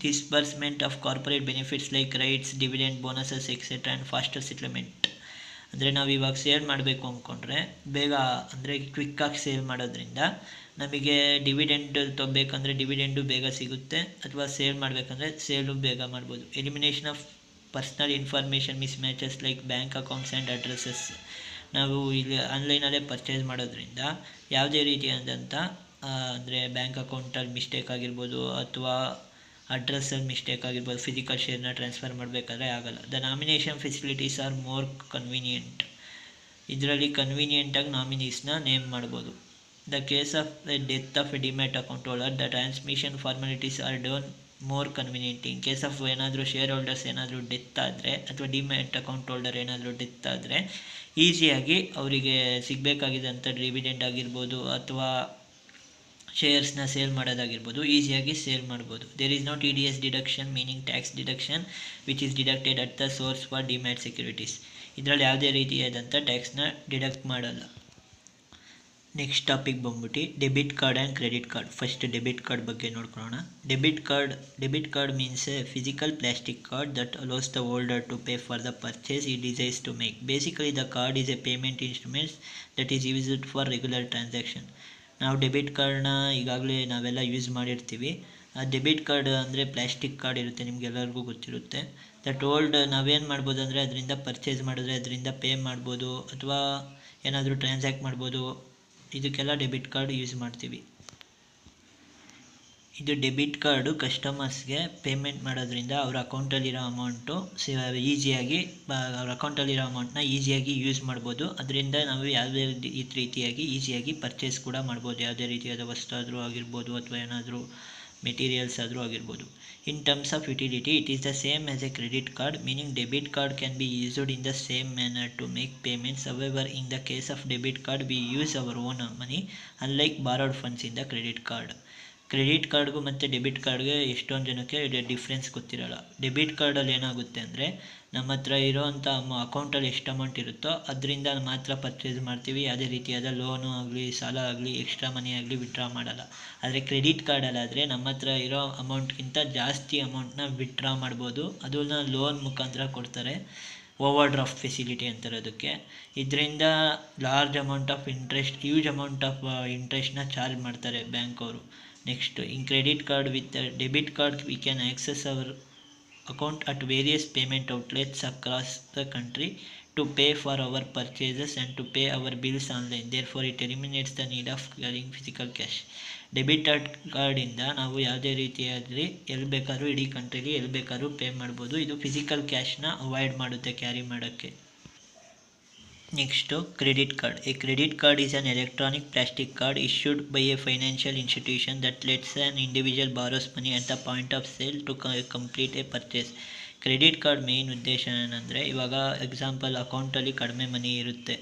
disbursement of corporate benefits like rights, dividend, bonuses etcetera and faster settlement. ಅಂದರೆ ನಾವು ಇವಾಗ ಸೇಲ್ ಮಾಡಬೇಕು ಅಂದ್ಕೊಂಡ್ರೆ ಬೇಗ ಅಂದರೆ ಕ್ವಿಕ್ಕಾಗಿ ಸೇಲ್ ಮಾಡೋದ್ರಿಂದ ನಮಗೆ ಡಿವಿಡೆಂಡ್ ತೊಗೋಬೇಕಂದ್ರೆ ಡಿವಿಡೆಂಡು ಬೇಗ ಸಿಗುತ್ತೆ ಅಥವಾ ಸೇಲ್ ಮಾಡಬೇಕಂದ್ರೆ ಸೇಲು ಬೇಗ ಮಾಡ್ಬೋದು. Elimination of personal information miss matches like bank accounts and addresses. ನಾವು ಇಲ್ಲಿ ಆನ್ಲೈನಲ್ಲೇ ಪರ್ಚೇಸ್ ಮಾಡೋದ್ರಿಂದ ಯಾವುದೇ ರೀತಿಯಾದಂಥ ಅಂದರೆ ಬ್ಯಾಂಕ್ ಅಕೌಂಟಲ್ಲಿ ಮಿಸ್ಟೇಕ್ ಆಗಿರ್ಬೋದು ಅಥವಾ ಅಡ್ರೆಸ್ಸಲ್ಲಿ ಮಿಸ್ಟೇಕ್ ಆಗಿರ್ಬೋದು ಫಿಸಿಕಲ್ ಶೇರ್ನ ಟ್ರಾನ್ಸ್ಫರ್ ಮಾಡಬೇಕಾದ್ರೆ ಆಗಲ್ಲ. The nomination facilities R more convenient. ಇದರಲ್ಲಿ ಕನ್ವೀನಿಯೆಂಟಾಗಿ ನಾಮಿನೀಸ್ನ ನೇಮ್ ಮಾಡ್ಬೋದು. The case of death of A demat account holder the transmission formalities are done more convenient. In case of ಏನಾದರೂ share holders ಏನಾದರೂ death ಆದರೆ ಅಥವಾ demat account holder ಏನಾದರೂ death ಆದರೆ ಈಸಿಯಾಗಿ ಅವರಿಗೆ ಸಿಗಬೇಕಾಗಿದ್ದಂಥ ಡಿವಿಡೆಂಡ್ ಆಗಿರ್ಬೋದು ಅಥವಾ ಶೇರ್ಸ್ನ ಸೇಲ್ ಮಾಡೋದಾಗಿರ್ಬೋದು ಈಸಿಯಾಗಿ ಸೇಲ್ ಮಾಡ್ಬೋದು. There is no TDS deduction meaning tax deduction which is deducted at the source for demat securities. ಇದರಲ್ಲಿ ಯಾವುದೇ ರೀತಿಯಾದಂಥ ಟ್ಯಾಕ್ಸ್ನ ಡಿಡಕ್ಟ್ ಮಾಡಲ್ಲ. ನೆಕ್ಸ್ಟ್ ಟಾಪಿಕ್ ಬಂದ್ಬಿಟ್ಟು debit card and credit card. First debit card ಬಗ್ಗೆ ನೋಡ್ಕೊಳ್ಳೋಣ. Debit card means a physical plastic card that allows the holder to pay for the purchase he desires to make. Basically the card is a payment instrument that is used for regular transaction. ನಾವು debit ಕಾರ್ಡ್ನ ಈಗಾಗಲೇ ನಾವೆಲ್ಲ use ಮಾಡಿರ್ತೀವಿ. ಆ debit card ಅಂದರೆ plastic card ಇರುತ್ತೆ, ನಿಮಗೆಲ್ಲರಿಗೂ ಗೊತ್ತಿರುತ್ತೆ. ದಟ್ ಓಲ್ಡ್ ನಾವೇನು ಮಾಡ್ಬೋದು ಅಂದರೆ ಅದರಿಂದ ಪರ್ಚೇಸ್ ಮಾಡಿದ್ರೆ ಅದರಿಂದ ಪೇ ಮಾಡ್ಬೋದು ಅಥವಾ ಏನಾದರೂ ಟ್ರಾನ್ಸಾಕ್ಟ್ ಮಾಡ್ಬೋದು. ಇದಕ್ಕೆಲ್ಲ ಡೆಬಿಟ್ ಕಾರ್ಡ್ ಯೂಸ್ ಮಾಡ್ತೀವಿ. ಇದು ಡೆಬಿಟ್ ಕಾರ್ಡು ಕಸ್ಟಮರ್ಸ್ಗೆ ಪೇಮೆಂಟ್ ಮಾಡೋದ್ರಿಂದ ಅವ್ರ ಅಕೌಂಟಲ್ಲಿರೋ ಅಮೌಂಟು ಈಸಿಯಾಗಿ ಅವ್ರ ಅಕೌಂಟಲ್ಲಿರೋ ಅಮೌಂಟ್ನ ಈಸಿಯಾಗಿ ಯೂಸ್ ಮಾಡ್ಬೋದು. ಅದರಿಂದ ನಾವು ಯಾವುದೇ ರೀತಿಯಾಗಿ ಈಸಿಯಾಗಿ ಪರ್ಚೇಸ್ ಕೂಡ ಮಾಡ್ಬೋದು. ಯಾವುದೇ ರೀತಿಯಾದ ವಸ್ತು ಆದರೂ ಆಗಿರ್ಬೋದು ಅಥವಾ ಏನಾದರೂ ಮೆಟೀರಿಯಲ್ಸ್ ಆದರೂ ಆಗಿರ್ಬೋದು. In terms of utility it is the same as a credit card meaning debit card can be used in the same manner to make payments. However, in the case of debit card we use our own money unlike borrowed funds in the credit card. Credit ಕಾರ್ಡ್ಗೂ ಮತ್ತು debit ಕಾರ್ಡ್ಗೆ ಎಷ್ಟೊಂದು ಜನಕ್ಕೆ difference ಗೊತ್ತಿರೋಲ್ಲ. Debit ಕಾರ್ಡಲ್ಲಿ ಏನಾಗುತ್ತೆ ಅಂದರೆ ನಮ್ಮ ಹತ್ರ ಇರೋವಂಥ ಅಕೌಂಟಲ್ಲಿ ಎಷ್ಟು ಅಮೌಂಟ್ ಇರುತ್ತೋ ಅದರಿಂದ ಮಾತ್ರ ಪರ್ಚೇಸ್ ಮಾಡ್ತೀವಿ. ಯಾವುದೇ ರೀತಿಯಾದ ಲೋನು ಆಗಲಿ ಸಾಲ ಆಗಲಿ ಎಕ್ಸ್ಟ್ರಾ ಮನಿ ಆಗಲಿ ವಿಡ್ರಾ ಮಾಡಲ್ಲ. ಆದರೆ ಕ್ರೆಡಿಟ್ ಕಾರ್ಡಲ್ಲಾದರೆ ನಮ್ಮ ಹತ್ರ ಇರೋ ಅಮೌಂಟ್ಗಿಂತ ಜಾಸ್ತಿ ಅಮೌಂಟ್ನ ವಿಡ್ರಾ ಮಾಡ್ಬೋದು. ಅದನ್ನ ಲೋನ್ ಮುಖಾಂತರ ಕೊಡ್ತಾರೆ, ಓವರ್ ಡ್ರಾಫ್ಟ್ ಫೆಸಿಲಿಟಿ ಅಂತಾರೆ ಅದಕ್ಕೆ. ಇದರಿಂದ large amount of interest huge amount of ಇಂಟ್ರೆಸ್ಟ್ನ ಚಾರ್ಜ್ ಮಾಡ್ತಾರೆ ಬ್ಯಾಂಕ್ ಅವರು. Next in credit card with debit card we can access our account at various payment outlets across the country to pay for our purchases and to pay our bills online. Therefore it eliminates the need of carrying physical cash. Debit ಕಾರ್ಡಿಂದ ನಾವು ಯಾವುದೇ ರೀತಿಯಾಗಲಿ ಎಲ್ಲಿ ಬೇಕಾದ್ರೂ ಇಡೀ ಕಂಟ್ರೀಲಿ ಎಲ್ಲಿ ಬೇಕಾದ್ರೂ pay ಮಾಡ್ಬೋದು. ಇದು ಫಿಸಿಕಲ್ ಕ್ಯಾಶ್ನ ಅವಾಯ್ಡ್ ಮಾಡುತ್ತೆ ಕ್ಯಾರಿ ಮಾಡೋಕ್ಕೆ. Next credit card. A credit card is an electronic plastic card issued by a financial institution that lets an individual borrows money at the point of sale to complete a purchase. Credit card main ಉದ್ದೇಶ ಏನಂದರೆ, ಇವಾಗ example ಅಕೌಂಟಲ್ಲಿ ಕಡಿಮೆ ಮನಿ ಇರುತ್ತೆ.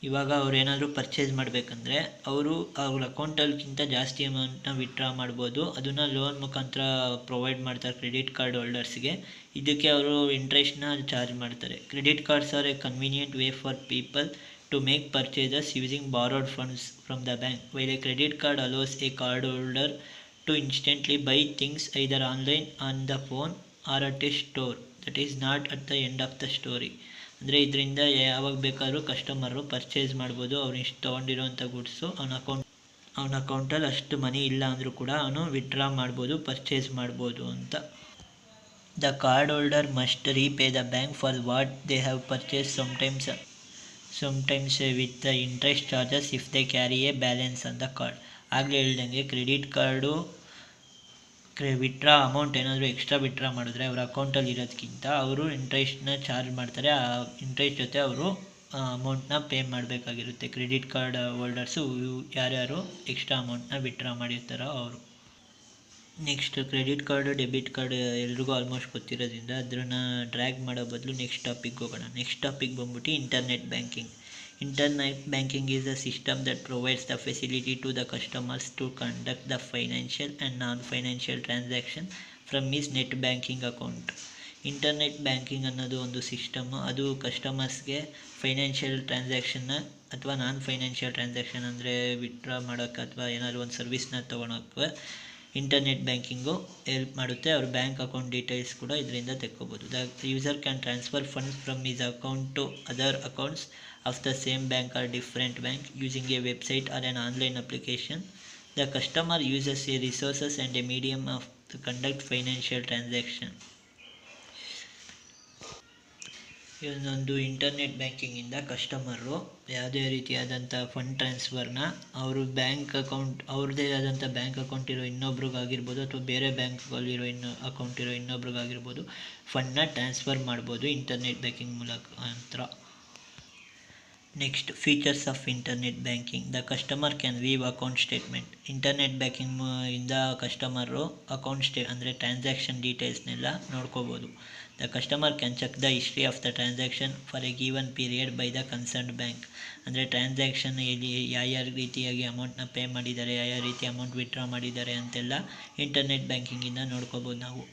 ಇವಾಗ ಅವ್ರು ಏನಾದರೂ purchase ಮಾಡಬೇಕಂದ್ರೆ ಅವರು ಅವ್ರ ಅಕೌಂಟಲ್ಲಿಗಿಂತ ಜಾಸ್ತಿ ಅಮೌಂಟ್ನ ವಿತ್ಡ್ರಾ ಮಾಡ್ಬೋದು. ಅದನ್ನು ಲೋನ್ ಮುಖಾಂತರ ಪ್ರೊವೈಡ್ ಮಾಡ್ತಾರೆ ಕ್ರೆಡಿಟ್ ಕಾರ್ಡ್ ಹೋಲ್ಡರ್ಸ್ಗೆ. ಇದಕ್ಕೆ ಅವರು ಇಂಟ್ರೆಸ್ಟ್ನ ಚಾರ್ಜ್ ಮಾಡ್ತಾರೆ. Credit cards are a convenient way for people to make purchases using borrowed funds from the bank, while a credit card allows a cardholder to instantly buy things either online, on the phone or at a store. That is not at the end of the story. ಅಂದರೆ ಇದರಿಂದ ಯಾವಾಗ ಬೇಕಾದರೂ customer purchase ಮಾಡ್ಬೋದು. ಅವ್ರು ಇಷ್ಟು ತೊಗೊಂಡಿರೋಂಥ ಗುಡ್ಸು ಅವನ ಅಕೌಂಟಲ್ಲಿ ಅಷ್ಟು ಮನಿ ಇಲ್ಲ ಅಂದರೂ ಕೂಡ ಅವನು ವಿತ್ಡ್ರಾ ಮಾಡ್ಬೋದು, ಪರ್ಚೇಸ್ ಮಾಡ್ಬೋದು ಅಂತ. The card holder must repay the bank for what they have purchase sometimes with the interest charges if they carry a balance on the card. ಆಗಲೇ ಹೇಳ್ದಂಗೆ ಕ್ರೆಡಿಟ್ ಕಾರ್ಡು ವಿತ್ಡ್ರಾ ಅಮೌಂಟ್ ಏನಾದರೂ extra withdraw ಮಾಡಿದ್ರೆ ಅವ್ರ ಅಕೌಂಟಲ್ಲಿ ಇರೋದಕ್ಕಿಂತ ಅವರು ಇಂಟ್ರೆಸ್ಟ್ನ charge ಮಾಡ್ತಾರೆ. ಆ ಇಂಟ್ರೆಸ್ಟ್ ಜೊತೆ ಅವರು ಅಮೌಂಟ್ನ ಪೇ ಮಾಡಬೇಕಾಗಿರುತ್ತೆ. ಕ್ರೆಡಿಟ್ ಕಾರ್ಡ್ ಹೋಲ್ಡರ್ಸು ಯಾರ್ಯಾರು ಎಕ್ಸ್ಟ್ರಾ ಅಮೌಂಟ್ನ ವಿತ್ಡ್ರಾ ಮಾಡಿರ್ತಾರೋ ಅವರು. Next credit card, debit card ಎಲ್ರಿಗೂ ಆಲ್ಮೋಸ್ಟ್ ಗೊತ್ತಿರೋದ್ರಿಂದ ಅದನ್ನು ಡ್ರ್ಯಾಗ್ ಮಾಡೋ ಬದಲು ನೆಕ್ಸ್ಟ್ ಟಾಪಿಕ್ ಹೋಗೋಣ. ನೆಕ್ಸ್ಟ್ ಟಾಪಿಕ್ ಬಂದ್ಬಿಟ್ಟು internet banking. Internet banking is a system that provides the facility to the customers to conduct the financial and non financial transaction from is net banking account. Internet banking ಅನ್ನೋದು ಒಂದು system. ಅದು ಕಸ್ಟಮರ್ಸ್ಗೆ financial ಟ್ರಾನ್ಸಾಕ್ಷನ್ನ ಅಥವಾ ನಾನ್ financial transaction ಅಂದರೆ withdraw ಮಾಡೋಕ್ಕೆ ಅಥವಾ ಏನಾದರೂ ಒಂದು ಸರ್ವಿಸ್ನ ತೊಗೊಳಕ್ಕೆ ಇಂಟರ್ನೆಟ್ ಬ್ಯಾಂಕಿಂಗು ಹೆಲ್ಪ್ ಮಾಡುತ್ತೆ. ಅವ್ರ ಬ್ಯಾಂಕ್ ಅಕೌಂಟ್ ಡೀಟೇಲ್ಸ್ ಕೂಡ ಇದರಿಂದ ತೆಕ್ಕೋಬೋದು. The user can transfer funds from his account to other accounts of the same bank or different bank using a website or on online application. The customer uses a resources and a medium of to conduct financial transaction. ಇನ್ನೊಂದು internet ಬ್ಯಾಂಕಿಂಗಿಂದ customer ಯಾವುದೇ ರೀತಿಯಾದಂಥ fund ಟ್ರಾನ್ಸ್ಫರ್ನ ಅವರು bank account ಅವ್ರದ್ದೇ ಆದಂಥ bank account ಇರೋ ಇನ್ನೊಬ್ರಿಗಾಗಿರ್ಬೋದು ಅಥವಾ ಬೇರೆ ಬ್ಯಾಂಕ್ಗಳಿರೋ ಅಕೌಂಟ್ ಇರೋ ಇನ್ನೊಬ್ರಿಗಾಗಿರ್ಬೋದು ಫಂಡ್ನ ಟ್ರಾನ್ಸ್ಫರ್ ಮಾಡ್ಬೋದು ಇಂಟರ್ನೆಟ್ ಬ್ಯಾಂಕಿಂಗ್ ಮುಖಾಂತರ. Next features of internet banking. The customer can view account statement. Internet banking ಇಂದ ಕಸ್ಟಮರು ಅಕೌಂಟ್ ಅಂದರೆ ಟ್ರಾನ್ಸಾಕ್ಷನ್ ಡೀಟೇಲ್ಸ್ನೆಲ್ಲ ನೋಡ್ಕೋಬೋದು. The customer can check the history of the transaction for a given period by the concerned bank. ಅಂದರೆ transaction ಯಾವ ರೀತಿಯಾಗಿ ಅಮೌಂಟ್ನ pay ಮಾಡಿದ್ದಾರೆ, ಯಾವ ರೀತಿ ಅಮೌಂಟ್ ವಿತ್ಡ್ರಾ ಮಾಡಿದ್ದಾರೆ ಅಂತೆಲ್ಲ ಇಂಟರ್ನೆಟ್ ಬ್ಯಾಂಕಿಂಗಿಂದ ನೋಡ್ಕೋಬೋದು ನಾವು.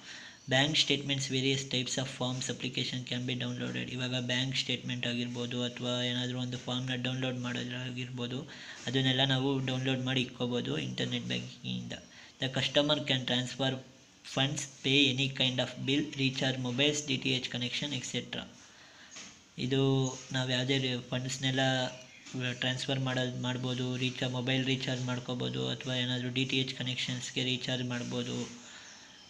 Bank statements various types of forms application can be downloaded. ಇವಾಗ ಬ್ಯಾಂಕ್ ಸ್ಟೇಟ್ಮೆಂಟ್ ಆಗಿರ್ಬೋದು ಅಥವಾ ಏನಾದರೂ ಒಂದು ಫಾರ್ಮ್ನ ಡೌನ್ಲೋಡ್ ಮಾಡೋದಾಗಿರ್ಬೋದು, ಅದನ್ನೆಲ್ಲ ನಾವು ಡೌನ್ಲೋಡ್ ಮಾಡಿ ಇಟ್ಕೋಬೋದು ಇಂಟರ್ನೆಟ್ ಬ್ಯಾಂಕಿಂಗಿಂದ. The customer can transfer funds, pay any kind of bill, recharge mobiles, DTH connection etcetera. ಇದು ನಾವು ಯಾವುದೇ ಫಂಡ್ಸ್ನೆಲ್ಲ ಟ್ರಾನ್ಸ್ಫರ್ ಮಾಡ್ಬೋದು, ಮೊಬೈಲ್ ರೀಚಾರ್ಜ್ ಮಾಡ್ಕೋಬೋದು ಅಥವಾ ಏನಾದರೂ DTH ಕನೆಕ್ಷನ್ಸ್ಗೆ ರೀಚಾರ್ಜ್ ಮಾಡ್ಬೋದು.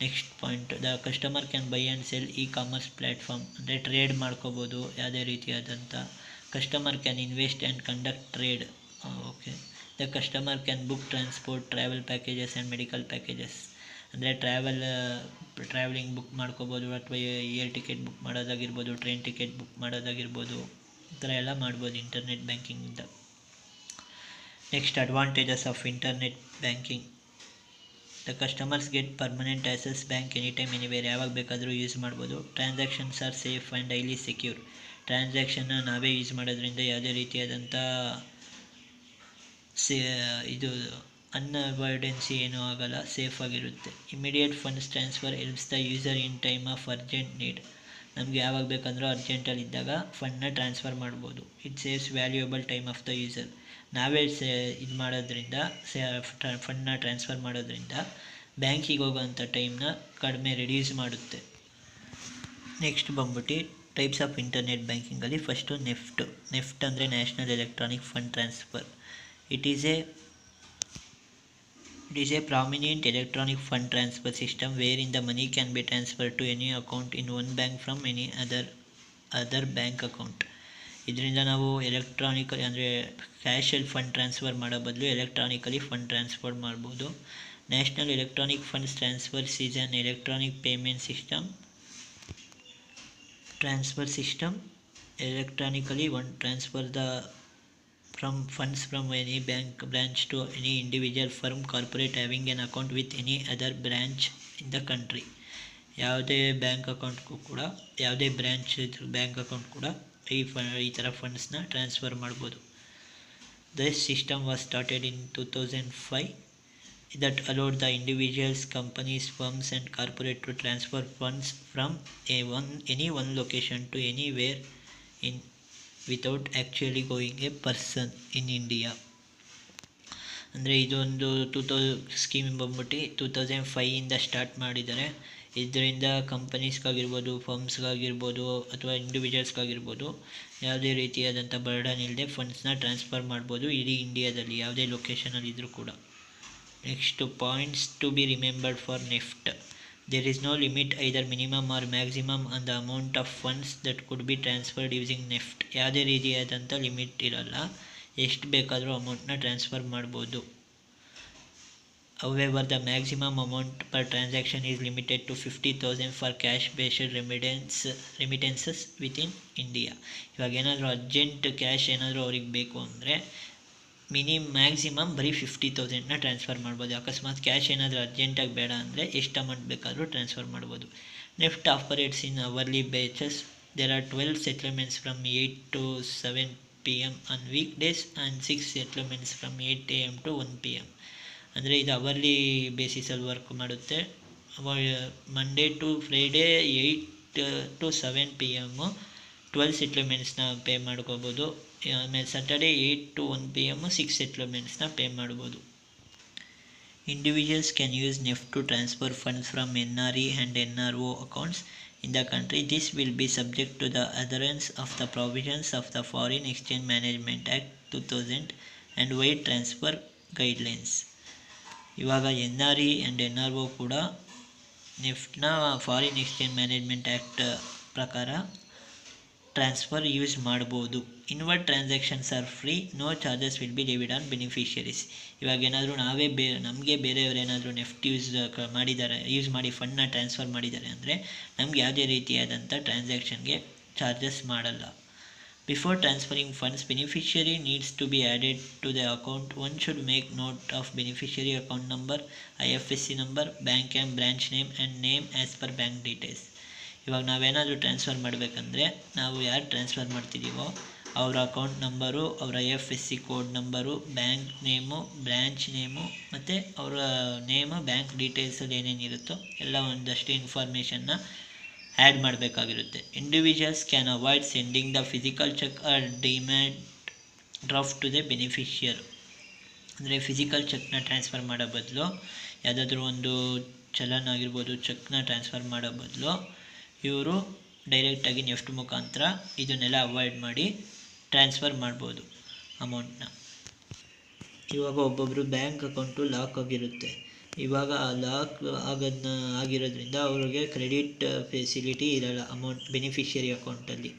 Next point, the customer can buy and sell e-commerce platform. ಅಂದರೆ ಟ್ರೇಡ್ ಮಾಡ್ಕೋಬೋದು ಯಾವುದೇ ರೀತಿಯಾದಂಥ. Customer can invest and conduct trade. Okay. The customer can book transport, travel packages and medical packages. ಅಂದರೆ ಟ್ರಾವೆಲಿಂಗ್ ಬುಕ್ ಮಾಡ್ಕೋಬೋದು ಅಥವಾ air ticket book ಮಾಡೋದಾಗಿರ್ಬೋದು, train ticket book ಮಾಡೋದಾಗಿರ್ಬೋದು, ಈ ಥರ ಎಲ್ಲ ಮಾಡ್ಬೋದು ಇಂಟರ್ನೆಟ್ ಬ್ಯಾಂಕಿಂಗಿಂದ. Next advantages of internet banking. The customers get permanent access bank any time anywhere. ಯಾವಾಗ ಬೇಕಾದರೂ ಯೂಸ್ ಮಾಡ್ಬೋದು. Transactions are safe and highly secure. ಟ್ರಾನ್ಸಾಕ್ಷನ್ನ ನಾವೇ ಯೂಸ್ ಮಾಡೋದ್ರಿಂದ ಯಾವುದೇ ರೀತಿಯಾದಂಥ ಇದು ಅನ್ಅವಾಯ್ಡೆನ್ಸಿ ಏನೂ ಆಗಲ್ಲ, ಸೇಫ್ ಆಗಿರುತ್ತೆ. Immediate funds transfer helps the user in time of urgent need. ನಮಗೆ ಯಾವಾಗ ಬೇಕಂದ್ರೂ ಅರ್ಜೆಂಟಲ್ಲಿ ಇದ್ದಾಗ ಫಂಡ್ನ ಟ್ರಾನ್ಸ್ಫರ್ ಮಾಡ್ಬೋದು. It saves valuable time of the user. ನಾವೇ ಇದು ಮಾಡೋದ್ರಿಂದ ಫಂಡ್ನ ಟ್ರಾನ್ಸ್ಫರ್ ಮಾಡೋದ್ರಿಂದ ಬ್ಯಾಂಕಿಗೆ ಹೋಗೋವಂಥ ಟೈಮ್ನ ಕಡಿಮೆ ರಿಡ್ಯೂಸ್ ಮಾಡುತ್ತೆ. ನೆಕ್ಸ್ಟ್ ಬಂದ್ಬಿಟ್ಟು ಟೈಪ್ಸ್ ಆಫ್ ಇಂಟರ್ನೆಟ್ ಬ್ಯಾಂಕಿಂಗಲ್ಲಿ ಫಸ್ಟು ನೆಫ್ಟ್ ಅಂದರೆ national electronic fund transfer. It is a prominent electronic fund transfer system wherein the money can be transferred to any account in one bank from any other bank account. ಇದರಿಂದ ನಾವು electronically ಅಂದರೆ ಕ್ಯಾಶಲ್ಲಿ fund transfer ಮಾಡೋ ಬದಲು electronically fund transfer ಮಾಡ್ಬೋದು. National electronic funds transfers is an electronic payment transfer system. Electronically transfer the funds from any bank branch to any individual firm corporate having an account with any other branch in the country. ಯಾವುದೇ bank ಅಕೌಂಟ್ಗೂ ಕೂಡ, ಯಾವುದೇ branch bank account ಕೂಡ ಈ ಥರ ಫಂಡ್ಸ್ನ transfer ಮಾಡ್ಬೋದು. This system was started in 2005 that allowed the individuals, companies, firms and corporate to transfer funds from any one location to anywhere in without actually going a person in India. ಅಂದರೆ ಇದೊಂದು scheme ಬಂದ್ಬಿಟ್ಟು 2005 start ಮಾಡಿದ್ದಾರೆ. ಇದರಿಂದ ಕಂಪನೀಸ್ಗಾಗಿರ್ಬೋದು, ಫರ್ಮ್ಸ್ಗಾಗಿರ್ಬೋದು ಅಥವಾ ಇಂಡಿವಿಜುವಲ್ಸ್ಗಾಗಿರ್ಬೋದು ಯಾವುದೇ ರೀತಿಯಾದಂಥ burden ಇಲ್ಲದೆ ಫಂಡ್ಸ್ನ transfer ಮಾಡ್ಬೋದು ಇಡೀ ಇಂಡಿಯಾದಲ್ಲಿ ಯಾವುದೇ ಲೊಕೇಶನಲ್ಲಿ ಇದ್ದರೂ ಕೂಡ. Next points to be remembered for NEFT. There is no limit either minimum or maximum on the amount of funds that could be transferred using NEFT. ಯಾವುದೇ ರೀತಿಯಾದಂಥ ಲಿಮಿಟ್ ಇರಲ್ಲ, ಎಷ್ಟು ಬೇಕಾದರೂ ಅಮೌಂಟ್ನ ಟ್ರಾನ್ಸ್ಫರ್ ಮಾಡ್ಬೋದು. However, the maximum amount per transaction is limited to 50,000 for cash-based remittances within India. ಇವಾಗ ಏನಾದರೂ urgent cash ಏನಾದರೂ ಅವ್ರಿಗೆ ಬೇಕು ಅಂದರೆ ಮ್ಯಾಕ್ಸಿಮಮ್ ಬರೀ 50,000ನ ಟ್ರಾನ್ಸ್ಫರ್ ಮಾಡ್ಬೋದು. ಅಕಸ್ಮಾತ್ ಕ್ಯಾಶ್ ಏನಾದರೂ ಅರ್ಜೆಂಟಾಗಿ ಬೇಡ ಅಂದರೆ ಎಷ್ಟು ಅಮೌಂಟ್ ಬೇಕಾದರೂ ಟ್ರಾನ್ಸ್ಫರ್ ಮಾಡ್ಬೋದು. NEFT operates in hourly basis. There are 12 settlements from 8 to 7 PM on weekdays and 6 settlements from 8 AM to 1 PM. ಅಂದರೆ ಇದು ಅವರ್ಲಿ ಬೇಸಿಸಲ್ಲಿ ವರ್ಕ್ ಮಾಡುತ್ತೆ. Monday to Friday 8 to 7 PM 12 ಸೆಟ್ಲ್ಮೆಂಟ್ಸ್ನ ಪೇ ಮಾಡ್ಕೋಬೋದು. ಆಮೇಲೆ ಸ್ಯಾಟರ್ಡೇ 8 to 1 PM 6 ಸೆಟ್ಲ್ಮೆಂಟ್ಸ್ನ pay ಮಾಡ್ಬೋದು. Individuals can use NEFT to transfer funds from NRE and NRO accounts in the country. This will be subject to the adherence of the provisions of the Foreign Exchange Management Act 2000 and wire transfer guidelines. ಇವಾಗ NRE and NRO ಕೂಡ ನೆಫ್ಟ್ನ foreign exchange management act ಪ್ರಕಾರ transfer use ಮಾಡ್ಬೋದು. Inward transactions are free, no charges will be levied on beneficiaries. ಇವಾಗ ಏನಾದರೂ ನಮಗೆ ಬೇರೆಯವರು ಏನಾದರೂ ನೆಫ್ಟ್ ಯೂಸ್ ಮಾಡಿ ಫಂಡ್ನ ಟ್ರಾನ್ಸ್ಫರ್ ಮಾಡಿದ್ದಾರೆ ಅಂದರೆ ನಮ್ಗೆ ಯಾವುದೇ ರೀತಿಯಾದಂಥ ಟ್ರಾನ್ಸಾಕ್ಷನ್ಗೆ ಚಾರ್ಜಸ್ ಮಾಡಲ್ಲ. Before transferring funds, beneficiary needs to be added to the account. One should make note of beneficiary account number, IFSC number, bank and branch name and name as per bank details. ಇವಾಗ ನಾವೇನಾದರೂ transfer ಮಾಡಬೇಕಂದ್ರೆ ನಾವು ಯಾರು transfer ಮಾಡ್ತಿದ್ದೀವೋ ಅವರ account number, ಅವರ IFSC code number, bank name, branch name ಮತ್ತು ಅವರ ನೇಮು, ಬ್ಯಾಂಕ್ ಡೀಟೇಲ್ಸಲ್ಲಿ ಏನೇನಿರುತ್ತೋ ಎಲ್ಲ ಒಂದಷ್ಟು ಇನ್ಫಾರ್ಮೇಷನ್ನ ಆ್ಯಡ್ ಮಾಡಬೇಕಾಗಿರುತ್ತೆ. Individuals can avoid sending the physical cheque or demand draft to the beneficiary. ಅಂದರೆ ಫಿಸಿಕಲ್ ಚೆಕ್ನ ಟ್ರಾನ್ಸ್ಫರ್ ಮಾಡೋ ಬದಲು ಯಾವುದಾದ್ರೂ ಒಂದು ಚಲನ್ ಆಗಿರ್ಬೋದು ಚೆಕ್ನ ಟ್ರಾನ್ಸ್ಫರ್ ಮಾಡೋ ಬದಲು ಇವರು ಡೈರೆಕ್ಟಾಗಿ ನೆಫ್ಟ್ ಮುಖಾಂತರ ಇದನ್ನೆಲ್ಲ ಅವಾಯ್ಡ್ ಮಾಡಿ ಟ್ರಾನ್ಸ್ಫರ್ ಮಾಡ್ಬೋದು ಅಮೌಂಟ್ನ. ಇವಾಗ ಒಬ್ಬೊಬ್ಬರು ಬ್ಯಾಂಕ್ ಅಕೌಂಟು ಲಾಕ್ ಆಗಿರುತ್ತೆ. ಇವಾಗ ಲಾಕ್ ಆಗಿರೋದ್ರಿಂದ ಅವ್ರಿಗೆ ಕ್ರೆಡಿಟ್ ಫೆಸಿಲಿಟಿ ಇರಲ್ಲ ಅಮೌಂಟ್ ಬೆನಿಫಿಷಿಯರಿ ಅಕೌಂಟಲ್ಲಿ.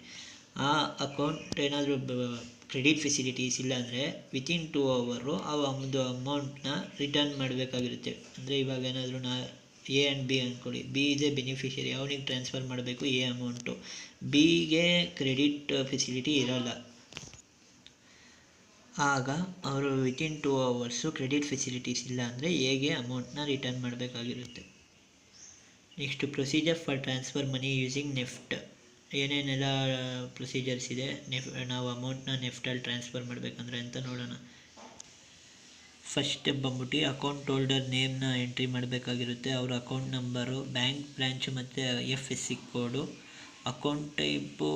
ಆ ಅಕೌಂಟ್ ಏನಾದರೂ ಕ್ರೆಡಿಟ್ ಫೆಸಿಲಿಟೀಸ್ ಇಲ್ಲ ಅಂದರೆ ವಿತಿನ್ 2 hours ಆ ಒಂದು ಅಮೌಂಟ್ನ ರಿಟರ್ನ್ ಮಾಡಬೇಕಾಗಿರುತ್ತೆ. ಅಂದರೆ ಇವಾಗ ಏನಾದರೂ A ಆ್ಯಂಡ್ B ಅಂದ್ಕೊಳ್ಳಿ, B ಇದೆ ಬೆನಿಫಿಷಿಯರಿ, ಅವನಿಗೆ ಟ್ರಾನ್ಸ್ಫರ್ ಮಾಡಬೇಕು A ಅಮೌಂಟು, Bಗೆ ಕ್ರೆಡಿಟ್ ಫೆಸಿಲಿಟಿ ಇರೋಲ್ಲ. ಆಗ ಅವರು ವಿತಿನ್ 2 hours ಕ್ರೆಡಿಟ್ ಫೆಸಿಲಿಟೀಸ್ ಇಲ್ಲ ಅಂದರೆ ಹೇಗೆ ಅಮೌಂಟ್ನ ರಿಟರ್ನ್ ಮಾಡಬೇಕಾಗಿರುತ್ತೆ. Next procedure for transfer money using NEFT. ಏನೇನೆಲ್ಲ ಪ್ರೊಸೀಜರ್ಸ್ ಇದೆ ನಾವು ಅಮೌಂಟ್ನ ನೆಫ್ಟಲ್ಲಿ ಟ್ರಾನ್ಸ್ಫರ್ ಮಾಡಬೇಕಂದ್ರೆ ಅಂತ ನೋಡೋಣ. ಫಸ್ಟ್ ಸ್ಟೆಪ್ ಬಂದ್ಬಿಟ್ಟು ಅಕೌಂಟ್ ಹೋಲ್ಡರ್ ನೇಮ್ನ ಎಂಟ್ರಿ ಮಾಡಬೇಕಾಗಿರುತ್ತೆ, ಅವರ ಅಕೌಂಟ್ ನಂಬರು, ಬ್ಯಾಂಕ್ ಬ್ರ್ಯಾಂಚ್ ಮತ್ತು IFSC ಕೋಡು, ಅಕೌಂಟ್ ಟೈಪು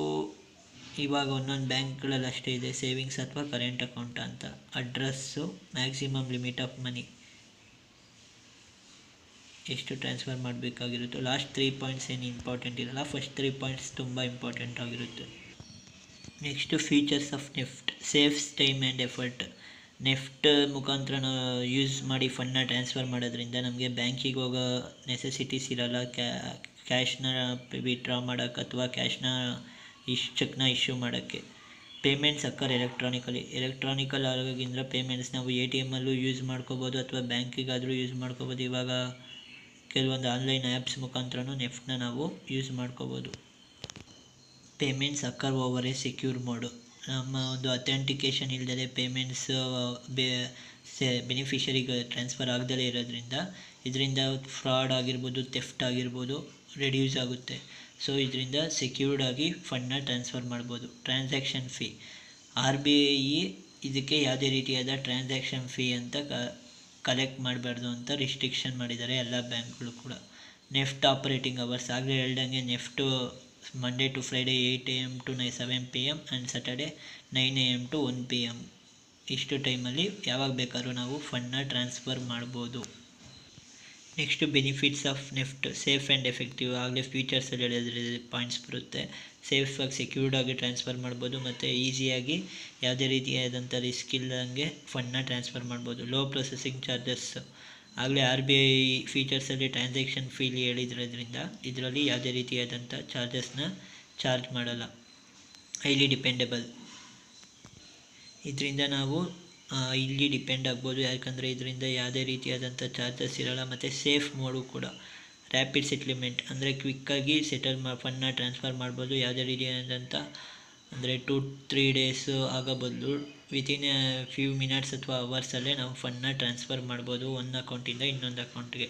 ಇವಾಗ ಒಂದೊಂದು ಬ್ಯಾಂಕ್ಗಳಲ್ಲಿ ಅಷ್ಟೇ ಇದೆ, ಸೇವಿಂಗ್ಸ್ ಅಥವಾ ಕರೆಂಟ್ ಅಕೌಂಟ್ ಅಂತ, address, maximum limit of money ಎಷ್ಟು ಟ್ರಾನ್ಸ್ಫರ್ ಮಾಡಬೇಕಾಗಿರುತ್ತೋ. ಲಾಸ್ಟ್ 3 ಪಾಯಿಂಟ್ಸ್ ಏನು ಇಂಪಾರ್ಟೆಂಟ್ ಇರಲ್ಲ, ಫಸ್ಟ್ 3 ಪಾಯಿಂಟ್ಸ್ ತುಂಬ ಇಂಪಾರ್ಟೆಂಟ್ ಆಗಿರುತ್ತೆ. Next features of NEFT. Saves time and effort. NEFT ಮುಖಾಂತರ ಯೂಸ್ ಮಾಡಿ ಫಂಡ್ನ ಟ್ರಾನ್ಸ್ಫರ್ ಮಾಡೋದ್ರಿಂದ ನಮಗೆ ಬ್ಯಾಂಕಿಗೆ ಹೋಗೋ ನೆಸೆಸಿಟೀಸ್ ಇರೋಲ್ಲ. ಕ್ಯಾಶ್ನ ವಿತ್ಡ್ರಾ ಮಾಡೋಕ್ಕೆ ಅಥವಾ ಕ್ಯಾಶ್ನ ಚೆಕ್ನ ಇಶ್ಯೂ ಮಾಡೋಕ್ಕೆ. ಪೇಮೆಂಟ್ಸ್ ಅಕ್ಕರ್ ಎಲೆಕ್ಟ್ರಾನಿಕಲ್ ಆಗೋದ್ರಿಂದ ಪೇಮೆಂಟ್ಸ್ ನಾವು ATMಲ್ಲೂ ಯೂಸ್ ಮಾಡ್ಕೋಬೋದು ಅಥವಾ ಬ್ಯಾಂಕಿಗಾದರೂ ಯೂಸ್ ಮಾಡ್ಕೋಬೋದು. ಇವಾಗ ಕೆಲವೊಂದು ಆನ್ಲೈನ್ ಆ್ಯಪ್ಸ್ ಮುಖಾಂತರನೂ ನೆಫ್ಟ್ನ ನಾವು ಯೂಸ್ ಮಾಡ್ಕೋಬೋದು. Payments occur over a secure mode. ನಮ್ಮ ಒಂದು ಅಥೆಂಟಿಕೇಷನ್ ಇಲ್ಲದೆ ಪೇಮೆಂಟ್ಸ್ ಬೆನಿಫಿಷರಿಗೆ ಟ್ರಾನ್ಸ್ಫರ್ ಆಗದಲೇ ಇರೋದ್ರಿಂದ ಇದರಿಂದ ಫ್ರಾಡ್ ಆಗಿರ್ಬೋದು, ಥೆಫ್ಟ್ ಆಗಿರ್ಬೋದು ರೆಡ್ಯೂಸ್ ಆಗುತ್ತೆ. ಸೊ ಇದರಿಂದ ಸೆಕ್ಯೂರ್ಡಾಗಿ ಫಂಡನ್ನ ಟ್ರಾನ್ಸ್ಫರ್ ಮಾಡ್ಬೋದು. Transaction fee, R B I ಇದಕ್ಕೆ ಯಾವುದೇ ರೀತಿಯಾದ ಟ್ರಾನ್ಸಾಕ್ಷನ್ ಫೀ ಅಂತ ಕಲೆಕ್ಟ್ ಮಾಡಬಾರ್ದು ಅಂತ ರಿಸ್ಟ್ರಿಕ್ಷನ್ ಮಾಡಿದ್ದಾರೆ ಎಲ್ಲ ಬ್ಯಾಂಕ್ಗಳು ಕೂಡ. ನೆಫ್ಟ್ ಆಪರೇಟಿಂಗ್ ಅವರ್ಸ್, ಆಗಲೇ ಹೇಳ್ದಂಗೆ NEFT Monday to Friday 8 AM to 7 PM and Saturday 9 AM to 1 PM. ಇಷ್ಟು ಟೈಮಲ್ಲಿ ಯಾವಾಗ ಬೇಕಾದ್ರೂ ನಾವು ಫಂಡನ್ನ ಟ್ರಾನ್ಸ್ಫರ್ ಮಾಡ್ಬೋದು. Next benefits of NEFT, safe and effective. ಆಗಲೇ ಫ್ಯೂಚರ್ಸಲ್ಲಿ ಹೇಳಿದ್ರೆ ಪಾಯಿಂಟ್ಸ್ ಬರುತ್ತೆ. ಸೇಫಾಗಿ ಸೆಕ್ಯೂರ್ಡಾಗಿ ಟ್ರಾನ್ಸ್ಫರ್ ಮಾಡ್ಬೋದು ಮತ್ತು ಈಸಿಯಾಗಿ ಯಾವುದೇ ರೀತಿಯಾದಂಥ ರಿಸ್ಕ್ ಇಲ್ಲದಂಗೆ ಫಂಡನ್ನ ಟ್ರಾನ್ಸ್ಫರ್ ಮಾಡ್ಬೋದು. ಲೋ ಪ್ರೊಸೆಸಿಂಗ್ ಚಾರ್ಜಸ್, ಆಗಲೇ ಆರ್ ಬಿ ಐ ಫೀಚರ್ಸಲ್ಲಿ ಟ್ರಾನ್ಸಾಕ್ಷನ್ ಫೀಲಿ ಹೇಳಿದ್ರಿಂದ ಇದರಲ್ಲಿ ಯಾವುದೇ ರೀತಿಯಾದಂಥ ಚಾರ್ಜಸ್ನ ಚಾರ್ಜ್ ಮಾಡಲ್ಲ. ಹೈಲಿ ಡಿಪೆಂಡೆಬಲ್, ಇದರಿಂದ ನಾವು ಇಲ್ಲಿ ಡಿಪೆಂಡ್ ಆಗ್ಬೋದು, ಯಾಕಂದರೆ ಇದರಿಂದ ಯಾವುದೇ ರೀತಿಯಾದಂಥ ಚಾರ್ಜಸ್ ಇರೋಲ್ಲ. ಮತ್ತು ಸೇಫ್ ಮೋಡು ಕೂಡ. ರ್ಯಾಪಿಡ್ ಸೆಟ್ಲ್ಮೆಂಟ್, ಅಂದರೆ ಕ್ವಿಕ್ಕಾಗಿ ಫಂಡನ್ನ ಟ್ರಾನ್ಸ್ಫರ್ ಮಾಡ್ಬೋದು. ಯಾವುದೇ ರೀತಿಯಾದಂಥ ಅಂದರೆ 2-3 days ಆಗೋ ಬದಲು ವಿತಿನ್ ಫ್ಯೂ ಮಿನಿಟ್ಸ್ ಅಥವಾ ಅವರ್ಸಲ್ಲೇ ನಾವು ಫಂಡನ್ನ ಟ್ರಾನ್ಸ್ಫರ್ ಮಾಡ್ಬೋದು ಒಂದು ಅಕೌಂಟಿಂದ ಇನ್ನೊಂದು ಅಕೌಂಟ್ಗೆ.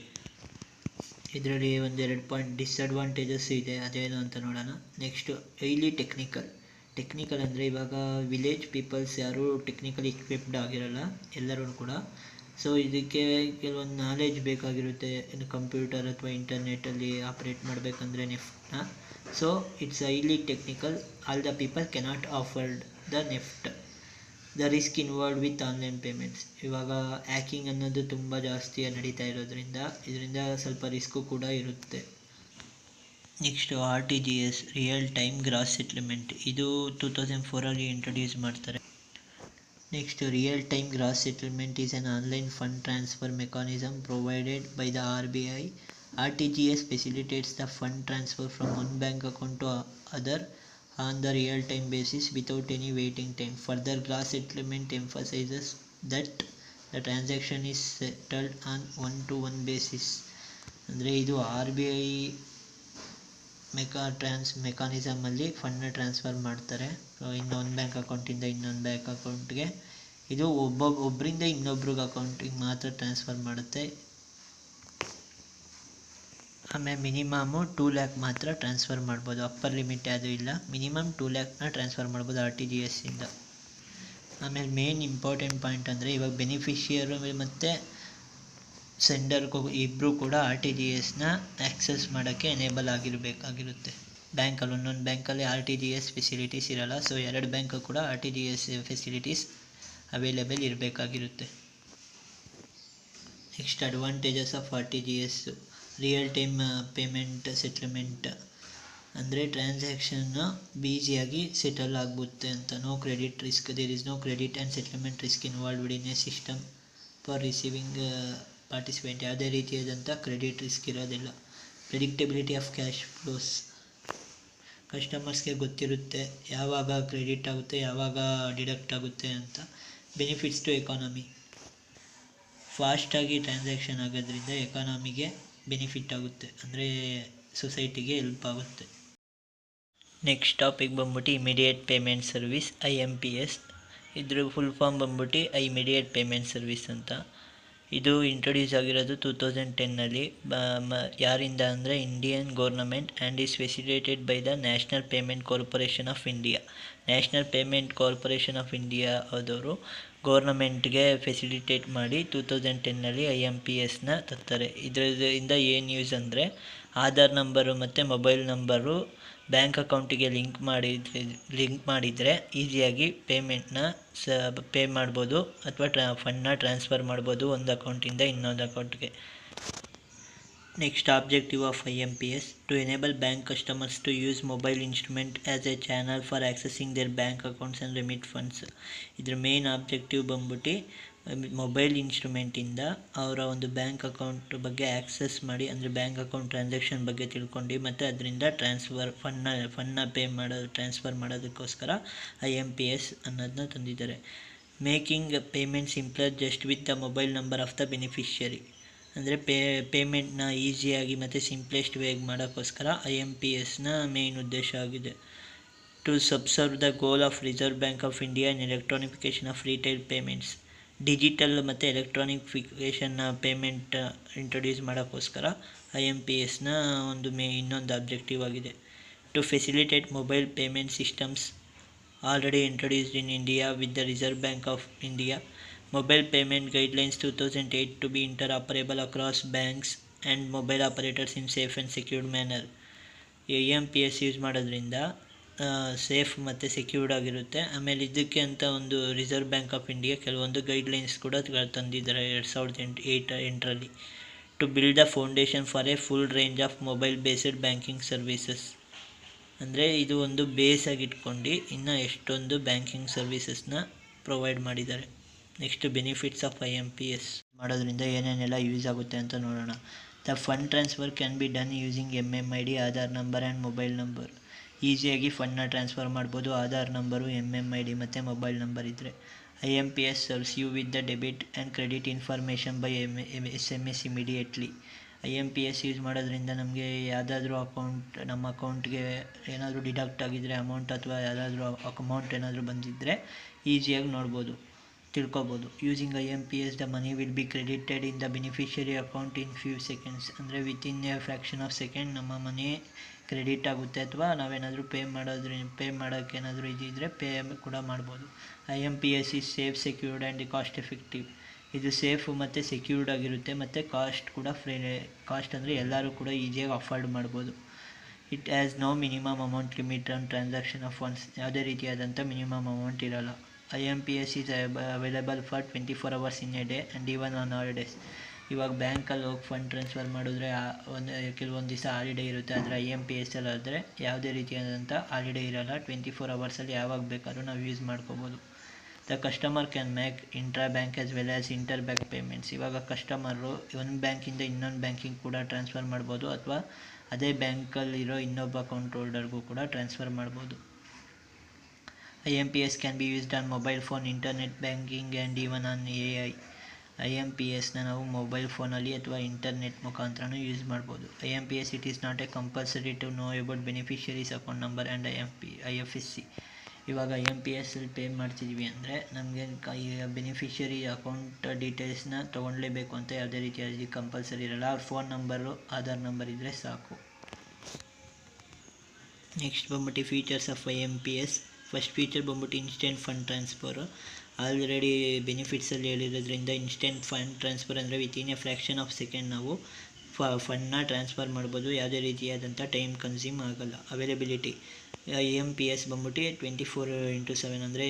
ಇದರಲ್ಲಿ 1-2 ಪಾಯಿಂಟ್ ಡಿಸ್ಅಡ್ವಾಂಟೇಜಸ್ ಇದೆ, ಅದೇನು ಅಂತ ನೋಡೋಣ. ನೆಕ್ಸ್ಟು ಹೈಲಿ ಟೆಕ್ನಿಕಲ್ ಅಂದರೆ ಇವಾಗ ವಿಲೇಜ್ ಪೀಪಲ್ಸ್ ಯಾರೂ ಟೆಕ್ನಿಕಲಿ ಇಕ್ವಿಪ್ಡ್ ಆಗಿರಲ್ಲ ಎಲ್ಲರೂ ಕೂಡ. ಸೊ ಇದಕ್ಕೆ ಕೆಲವೊಂದು ನಾಲೆಜ್ ಬೇಕಾಗಿರುತ್ತೆ, ಕಂಪ್ಯೂಟರ್ ಅಥವಾ ಇಂಟರ್ನೆಟಲ್ಲಿ ಆಪ್ರೇಟ್ ಮಾಡಬೇಕಂದ್ರೆ ನೆಫ್ಟ್ನ. So it's highly technical, all the people cannot afford the NEFT. The risk involved with online payments, ಇವಾಗ ಹ್ಯಾಕಿಂಗ್ ಅನ್ನೋದು ತುಂಬ ಜಾಸ್ತಿ ನಡೀತಾ ಇರೋದ್ರಿಂದ ಇದರಿಂದ ಸ್ವಲ್ಪ ರಿಸ್ಕು ಕೂಡ ಇರುತ್ತೆ. Next RTGS, real time gross settlement. ಇದು 2004 ಇಂಟ್ರೊಡ್ಯೂಸ್ ಮಾಡ್ತಾರೆ. Next, real time gross settlement is an online fund transfer mechanism provided by the RBI. RTGS facilitates the fund transfer from one bank account to other on the real-time basis without any waiting time. Further, gross settlement emphasizes that the transaction is settled on one-to-one basis. ಅಂದರೆ ಇದು RBI ಮೆಕಾನಿಸಮಲ್ಲಿ ಫಂಡ್ನ transfer ಮಾಡ್ತಾರೆ ಇನ್ನೊಂದು bank ಅಕೌಂಟಿಂದ ಇನ್ನೊಂದು bank ಅಕೌಂಟ್ಗೆ. ಇದು ಒಬ್ಬರಿಂದ ಇನ್ನೊಬ್ರಿಗೆ ಅಕೌಂಟಿಗೆ ಮಾತ್ರ ಟ್ರಾನ್ಸ್ಫರ್ ಮಾಡುತ್ತೆ. ಆಮೇಲೆ ಮಿನಿಮಮು 2 lakh ಮಾತ್ರ ಟ್ರಾನ್ಸ್ಫರ್ ಮಾಡ್ಬೋದು, ಅಪ್ಪರ್ ಲಿಮಿಟ್ ಯಾವುದೂ ಇಲ್ಲ. ಮಿನಿಮಮ್ 2 lakhನ ಟ್ರಾನ್ಸ್ಫರ್ ಮಾಡ್ಬೋದು RTGS ಇಂದ. ಆಮೇಲೆ ಮೇನ್ ಇಂಪಾರ್ಟೆಂಟ್ ಪಾಯಿಂಟ್ ಅಂದರೆ ಇವಾಗ ಬೆನಿಫಿಷಿಯರು ಮತ್ತು ಸೆಂಡರ್ಗೂ ಇಬ್ಬರು ಕೂಡ RTGSನ ಆ್ಯಕ್ಸಸ್ ಮಾಡೋಕ್ಕೆ ಎನೇಬಲ್ ಆಗಿರಬೇಕಾಗಿರುತ್ತೆ. ಬ್ಯಾಂಕಲ್ಲಿ ಒಂದೊಂದು ಬ್ಯಾಂಕಲ್ಲಿ RTGS ಫೆಸಿಲಿಟೀಸ್ ಇರೋಲ್ಲ, ಸೊ 2 ಬ್ಯಾಂಕು ಕೂಡ RTGS ಫೆಸಿಲಿಟೀಸ್ ಅವೈಲೇಬಲ್ ಇರಬೇಕಾಗಿರುತ್ತೆ. Next, advantages of RTGS. Real time payment settlement ಅಂದರೆ ಟ್ರಾನ್ಸಾಕ್ಷನ್ನ ಈಸಿಯಾಗಿ ಸೆಟಲ್ ಆಗುತ್ತೆ ಅಂತ. No credit risk, there is no credit and settlement risk involved in a system for receiving participant. ಯಾವುದೇ ರೀತಿಯಾದಂಥ credit risk ಇರೋದಿಲ್ಲ. Predictability of cash flows, ಕಸ್ಟಮರ್ಸ್ಗೆ ಗೊತ್ತಿರುತ್ತೆ ಯಾವಾಗ ಕ್ರೆಡಿಟ್ ಆಗುತ್ತೆ ಯಾವಾಗ ಡಿಡಕ್ಟ್ ಆಗುತ್ತೆ ಅಂತ. ಬೆನಿಫಿಟ್ಸ್ ಟು ಎಕಾನಮಿ, ಫಾಸ್ಟಾಗಿ ಟ್ರಾನ್ಸಾಕ್ಷನ್ ಆಗೋದ್ರಿಂದ ಎಕಾನಮಿಗೆ ಬೆನಿಫಿಟ್ ಆಗುತ್ತೆ, ಅಂದರೆ ಸೊಸೈಟಿಗೆ ಹೆಲ್ಪ್ ಆಗುತ್ತೆ. ನೆಕ್ಸ್ಟ್ ಟಾಪಿಕ್ ಬಂದ್ಬಿಟ್ಟು ಇಮಿಡಿಯೇಟ್ ಪೇಮೆಂಟ್ ಸರ್ವಿಸ್, IMPS. ಇದ್ರ ಫುಲ್ ಫಾರ್ಮ್ ಬಂದ್ಬಿಟ್ಟು ಇಮಿಡಿಯೇಟ್ ಪೇಮೆಂಟ್ ಸರ್ವಿಸ್ ಅಂತ. ಇದು ಇಂಟ್ರೊಡ್ಯೂಸ್ ಆಗಿರೋದು 2010 ಯಾರಿಂದ ಅಂದರೆ Indian government and is facilitated by the national payment corporation of India. National payment corporation of India ಆದವರು ಗೌರ್ನಮೆಂಟ್ಗೆ ಫೆಸಿಲಿಟೇಟ್ ಮಾಡಿ 2010 IMPSನ ತರ್ತಾರೆ. ಇದರಿಂದ ಏನು ಯೂಸ್ ಅಂದರೆ ಆಧಾರ್ ನಂಬರು ಮತ್ತು ಮೊಬೈಲ್ ನಂಬರು ಬ್ಯಾಂಕ್ ಅಕೌಂಟಿಗೆ ಲಿಂಕ್ ಮಾಡಿದರೆ ಈಸಿಯಾಗಿ ಪೇಮೆಂಟ್ನ ಪೇ ಮಾಡ್ಬೋದು ಅಥವಾ ಫಂಡ್ನ ಟ್ರಾನ್ಸ್ಫರ್ ಮಾಡ್ಬೋದು ಒಂದು ಅಕೌಂಟಿಂದ ಇನ್ನೊಂದು ಅಕೌಂಟ್ಗೆ. Next, objective of IMPS to enable bank customers to use mobile instrument as a channel for accessing their bank accounts and remit funds. ಇದ್ರ ಮೇನ್ ಆಬ್ಜೆಕ್ಟಿವ್ ಬಂದ್ಬಿಟ್ಟು ಮೊಬೈಲ್ ಇನ್ಸ್ಟ್ರೂಮೆಂಟಿಂದ ಅವರ ಒಂದು ಬ್ಯಾಂಕ್ ಅಕೌಂಟ್ ಬಗ್ಗೆ ಆ್ಯಕ್ಸೆಸ್ ಮಾಡಿ, ಅಂದರೆ ಬ್ಯಾಂಕ್ ಅಕೌಂಟ್ ಟ್ರಾನ್ಸಾಕ್ಷನ್ ಬಗ್ಗೆ ತಿಳ್ಕೊಂಡು ಮತ್ತು ಅದರಿಂದ ಫಂಡ್ನ ಟ್ರಾನ್ಸ್ಫರ್ ಮಾಡೋದಕ್ಕೋಸ್ಕರ IMPS ಅನ್ನೋದನ್ನ ತಂದಿದ್ದಾರೆ. Making payment simpler just with the mobile number of the beneficiary, ಅಂದರೆ ಪೇಮೆಂಟ್ನ ಈಸಿಯಾಗಿ ಮತ್ತು ಸಿಂಪ್ಲೆಸ್ಟ್ ವೇಗ್ ಮಾಡೋಕ್ಕೋಸ್ಕರ IMPSನ ಮೇನ್ ಉದ್ದೇಶ ಆಗಿದೆ. To subserve the goal of Reserve Bank of India in electronification of retail payments. Digital ಮತ್ತು ಎಲೆಕ್ಟ್ರಾನಿಫಿಕೇಷನ್ನ ಪೇಮೆಂಟ್ ಇಂಟ್ರೊಡ್ಯೂಸ್ ಮಾಡೋಕ್ಕೋಸ್ಕರ IMPSನ ಒಂದು ಇನ್ನೊಂದು ಆಬ್ಜೆಕ್ಟಿವ್ ಆಗಿದೆ. To facilitate mobile payment systems already introduced in India with the Reserve Bank of India Mobile Payment Guidelines 2008 to be interoperable across banks and mobile operators in safe and secured manner. IMPS use ಮಾಡೋದ್ರಿಂದ safe ಮತ್ತು secured ಆಗಿರುತ್ತೆ. ಆಮೇಲೆ ಇದಕ್ಕೆ ಅಂತ ಒಂದು Reserve Bank of India ಕೆಲವೊಂದು guidelines ಕೂಡ ತಂದಿದ್ದಾರೆ 2008ರಲ್ಲಿ. To build the foundation for a full range of mobile based banking services. ಅಂದರೆ ಇದು ಒಂದು ಬೇಸಾಗಿ ಇಟ್ಕೊಂಡು ಇನ್ನು ಎಷ್ಟೊಂದು ಬ್ಯಾಂಕಿಂಗ್ ಸರ್ವಿಸಸ್ನ ಪ್ರೊವೈಡ್ ಮಾಡಿದ್ದಾರೆ. ನೆಕ್ಸ್ಟ್ ಬೆನಿಫಿಟ್ಸ್ ಆಫ್ IMPS ಮಾಡೋದ್ರಿಂದ ಏನೇನೆಲ್ಲ ಯೂಸ್ ಆಗುತ್ತೆ ಅಂತ ನೋಡೋಣ. The fund transfer can be done using MMID, Aadhaar number and mobile number. ಈಸಿಯಾಗಿ ಫಂಡ್ನ ಟ್ರಾನ್ಸ್ಫರ್ ಮಾಡ್ಬೋದು ಆಧಾರ್ ನಂಬರು, MMID ಮತ್ತು ಮೊಬೈಲ್ ನಂಬರ್ ಇದ್ದರೆ. IMPS serves you with the debit and credit information by SMS immediately. IMPS use ಮಾಡೋದ್ರಿಂದ ನಮಗೆ ಯಾವುದಾದ್ರೂ ನಮ್ಮ ಅಕೌಂಟ್ಗೆ ಏನಾದರೂ ಡಿಡಕ್ಟ್ ಆಗಿದ್ದರೆ ಅಮೌಂಟ್ ಅಥವಾ ಯಾವುದಾದ್ರೂ ಅಮೌಂಟ್ ಏನಾದರೂ ಬಂದಿದ್ದರೆ ಈಸಿಯಾಗಿ ತಿಳ್ಕೊಬೋದು. Using IMPS the money will be credited in the beneficiary account in few seconds. ಅಂದರೆ within a fraction of second ನಮ್ಮ ಮನಿ ಕ್ರೆಡಿಟ್ ಆಗುತ್ತೆ, ಅಥವಾ ನಾವೇನಾದರೂ ಪೇ ಮಾಡೋಕ್ಕೆ ಏನಾದರೂ ಇದ್ದಿದ್ದರೆ ಪೇ ಕೂಡ ಮಾಡ್ಬೋದು. IMPS is safe, secured and cost effective. ಇದು ಸೇಫು ಮತ್ತು ಸೆಕ್ಯೂರ್ಡ್ ಆಗಿರುತ್ತೆ ಮತ್ತು ಕಾಸ್ಟ್ ಅಂದರೆ ಎಲ್ಲರೂ ಕೂಡ ಈಸಿಯಾಗಿ ಅಫೋರ್ಡ್ ಮಾಡ್ಬೋದು. It has no minimum amount limit on transaction of funds. ಯಾವುದೇ ರೀತಿಯಾದಂಥ ಮಿನಿಮಮ್ ಅಮೌಂಟ್ ಇರೋಲ್ಲ. IMPS is available for 24 hours in a day and even on holidays. ಇವಾಗ ಬ್ಯಾಂಕಲ್ಲಿ ಹೋಗಿ ಫಂಡ್ ಟ್ರಾನ್ಸ್ಫರ್ ಮಾಡಿದ್ರೆ ಕೆಲವೊಂದು ದಿವಸ ಹಾಲಿಡೇ ಇರುತ್ತೆ, ಆದರೆ IMPS ಅಲ್ಲಿ ಆದರೆ ಯಾವುದೇ ರೀತಿಯಾದಂಥ ಹಾಲಿಡೇ ಇರೋಲ್ಲ. 24 hours ಯಾವಾಗ ಬೇಕಾದ್ರೂ ನಾವು ಯೂಸ್ ಮಾಡ್ಕೋಬೋದು. The customer can make intra bank as well as inter bank payments. ಇವಾಗ ಕಸ್ಟಮರು ಒಂದು ಬ್ಯಾಂಕಿಂದ ಇನ್ನೊಂದು ಬ್ಯಾಂಕಿಂಗ್ ಕೂಡ ಟ್ರಾನ್ಸ್ಫರ್ ಮಾಡ್ಬೋದು, ಅಥವಾ ಅದೇ ಬ್ಯಾಂಕಲ್ಲಿರೋ ಇನ್ನೊಬ್ಬ ಅಕೌಂಟ್ ಹೋಲ್ಡರ್ಗೂ ಕೂಡ ಟ್ರಾನ್ಸ್ಫರ್ ಮಾಡ್ಬೋದು. IMPS can be used on mobile phone, internet banking and even on AI. IMPSನ ನಾವು ಮೊಬೈಲ್ ಫೋನಲ್ಲಿ ಅಥವಾ ಇಂಟರ್ನೆಟ್ ಮುಖಾಂತರನೂ ಯೂಸ್ ಮಾಡ್ಬೋದು. IMPS it is not a compulsory to know about beneficiaries account number and IFSC. ಇವಾಗ IMPS ಅಲ್ಲಿ pay ಮಾಡ್ತಿದ್ವಿ ಅಂದರೆ ನಮಗೆ ಬೆನಿಫಿಷರಿ ಅಕೌಂಟ್ ಡೀಟೇಲ್ಸ್ನ ತೊಗೊಳ್ಲೇಬೇಕು ಅಂತ ಯಾವುದೇ ರೀತಿಯಾಗಿ ಕಂಪಲ್ಸರಿ ಇರಲ್ಲ. ಅವ್ರ ಫೋನ್ ನಂಬರು, ಆಧಾರ್ ನಂಬರ್ ಇದ್ದರೆ ಸಾಕು. ನೆಕ್ಸ್ಟ್ ಬಂದ್ಬಿಟ್ಟು features of IMPS. First feature ಬಂದ್ಬಿಟ್ಟು ಇನ್ಸ್ಟೆಂಟ್ ಫಂಡ್ ಟ್ರಾನ್ಸ್ಫರು. ಆಲ್ರೆಡಿ ಬೆನಿಫಿಟ್ಸಲ್ಲಿ ಹೇಳಿರೋದ್ರಿಂದ ಇನ್ಸ್ಟೆಂಟ್ ಫಂಡ್ ಟ್ರಾನ್ಸ್ಫರ್ ಅಂದರೆ within a fraction of second ನಾವು ಫಂಡ್ನ ಟ್ರಾನ್ಸ್ಫರ್ ಮಾಡ್ಬೋದು, ಯಾವುದೇ ರೀತಿಯಾದಂಥ ಟೈಮ್ ಕನ್ಸ್ಯೂಮ್ ಆಗೋಲ್ಲ. ಅವೈಲಬಿಲಿಟಿ IMPS ಬಂದ್ಬಿಟ್ಟು 24x7 ಅಂದರೆ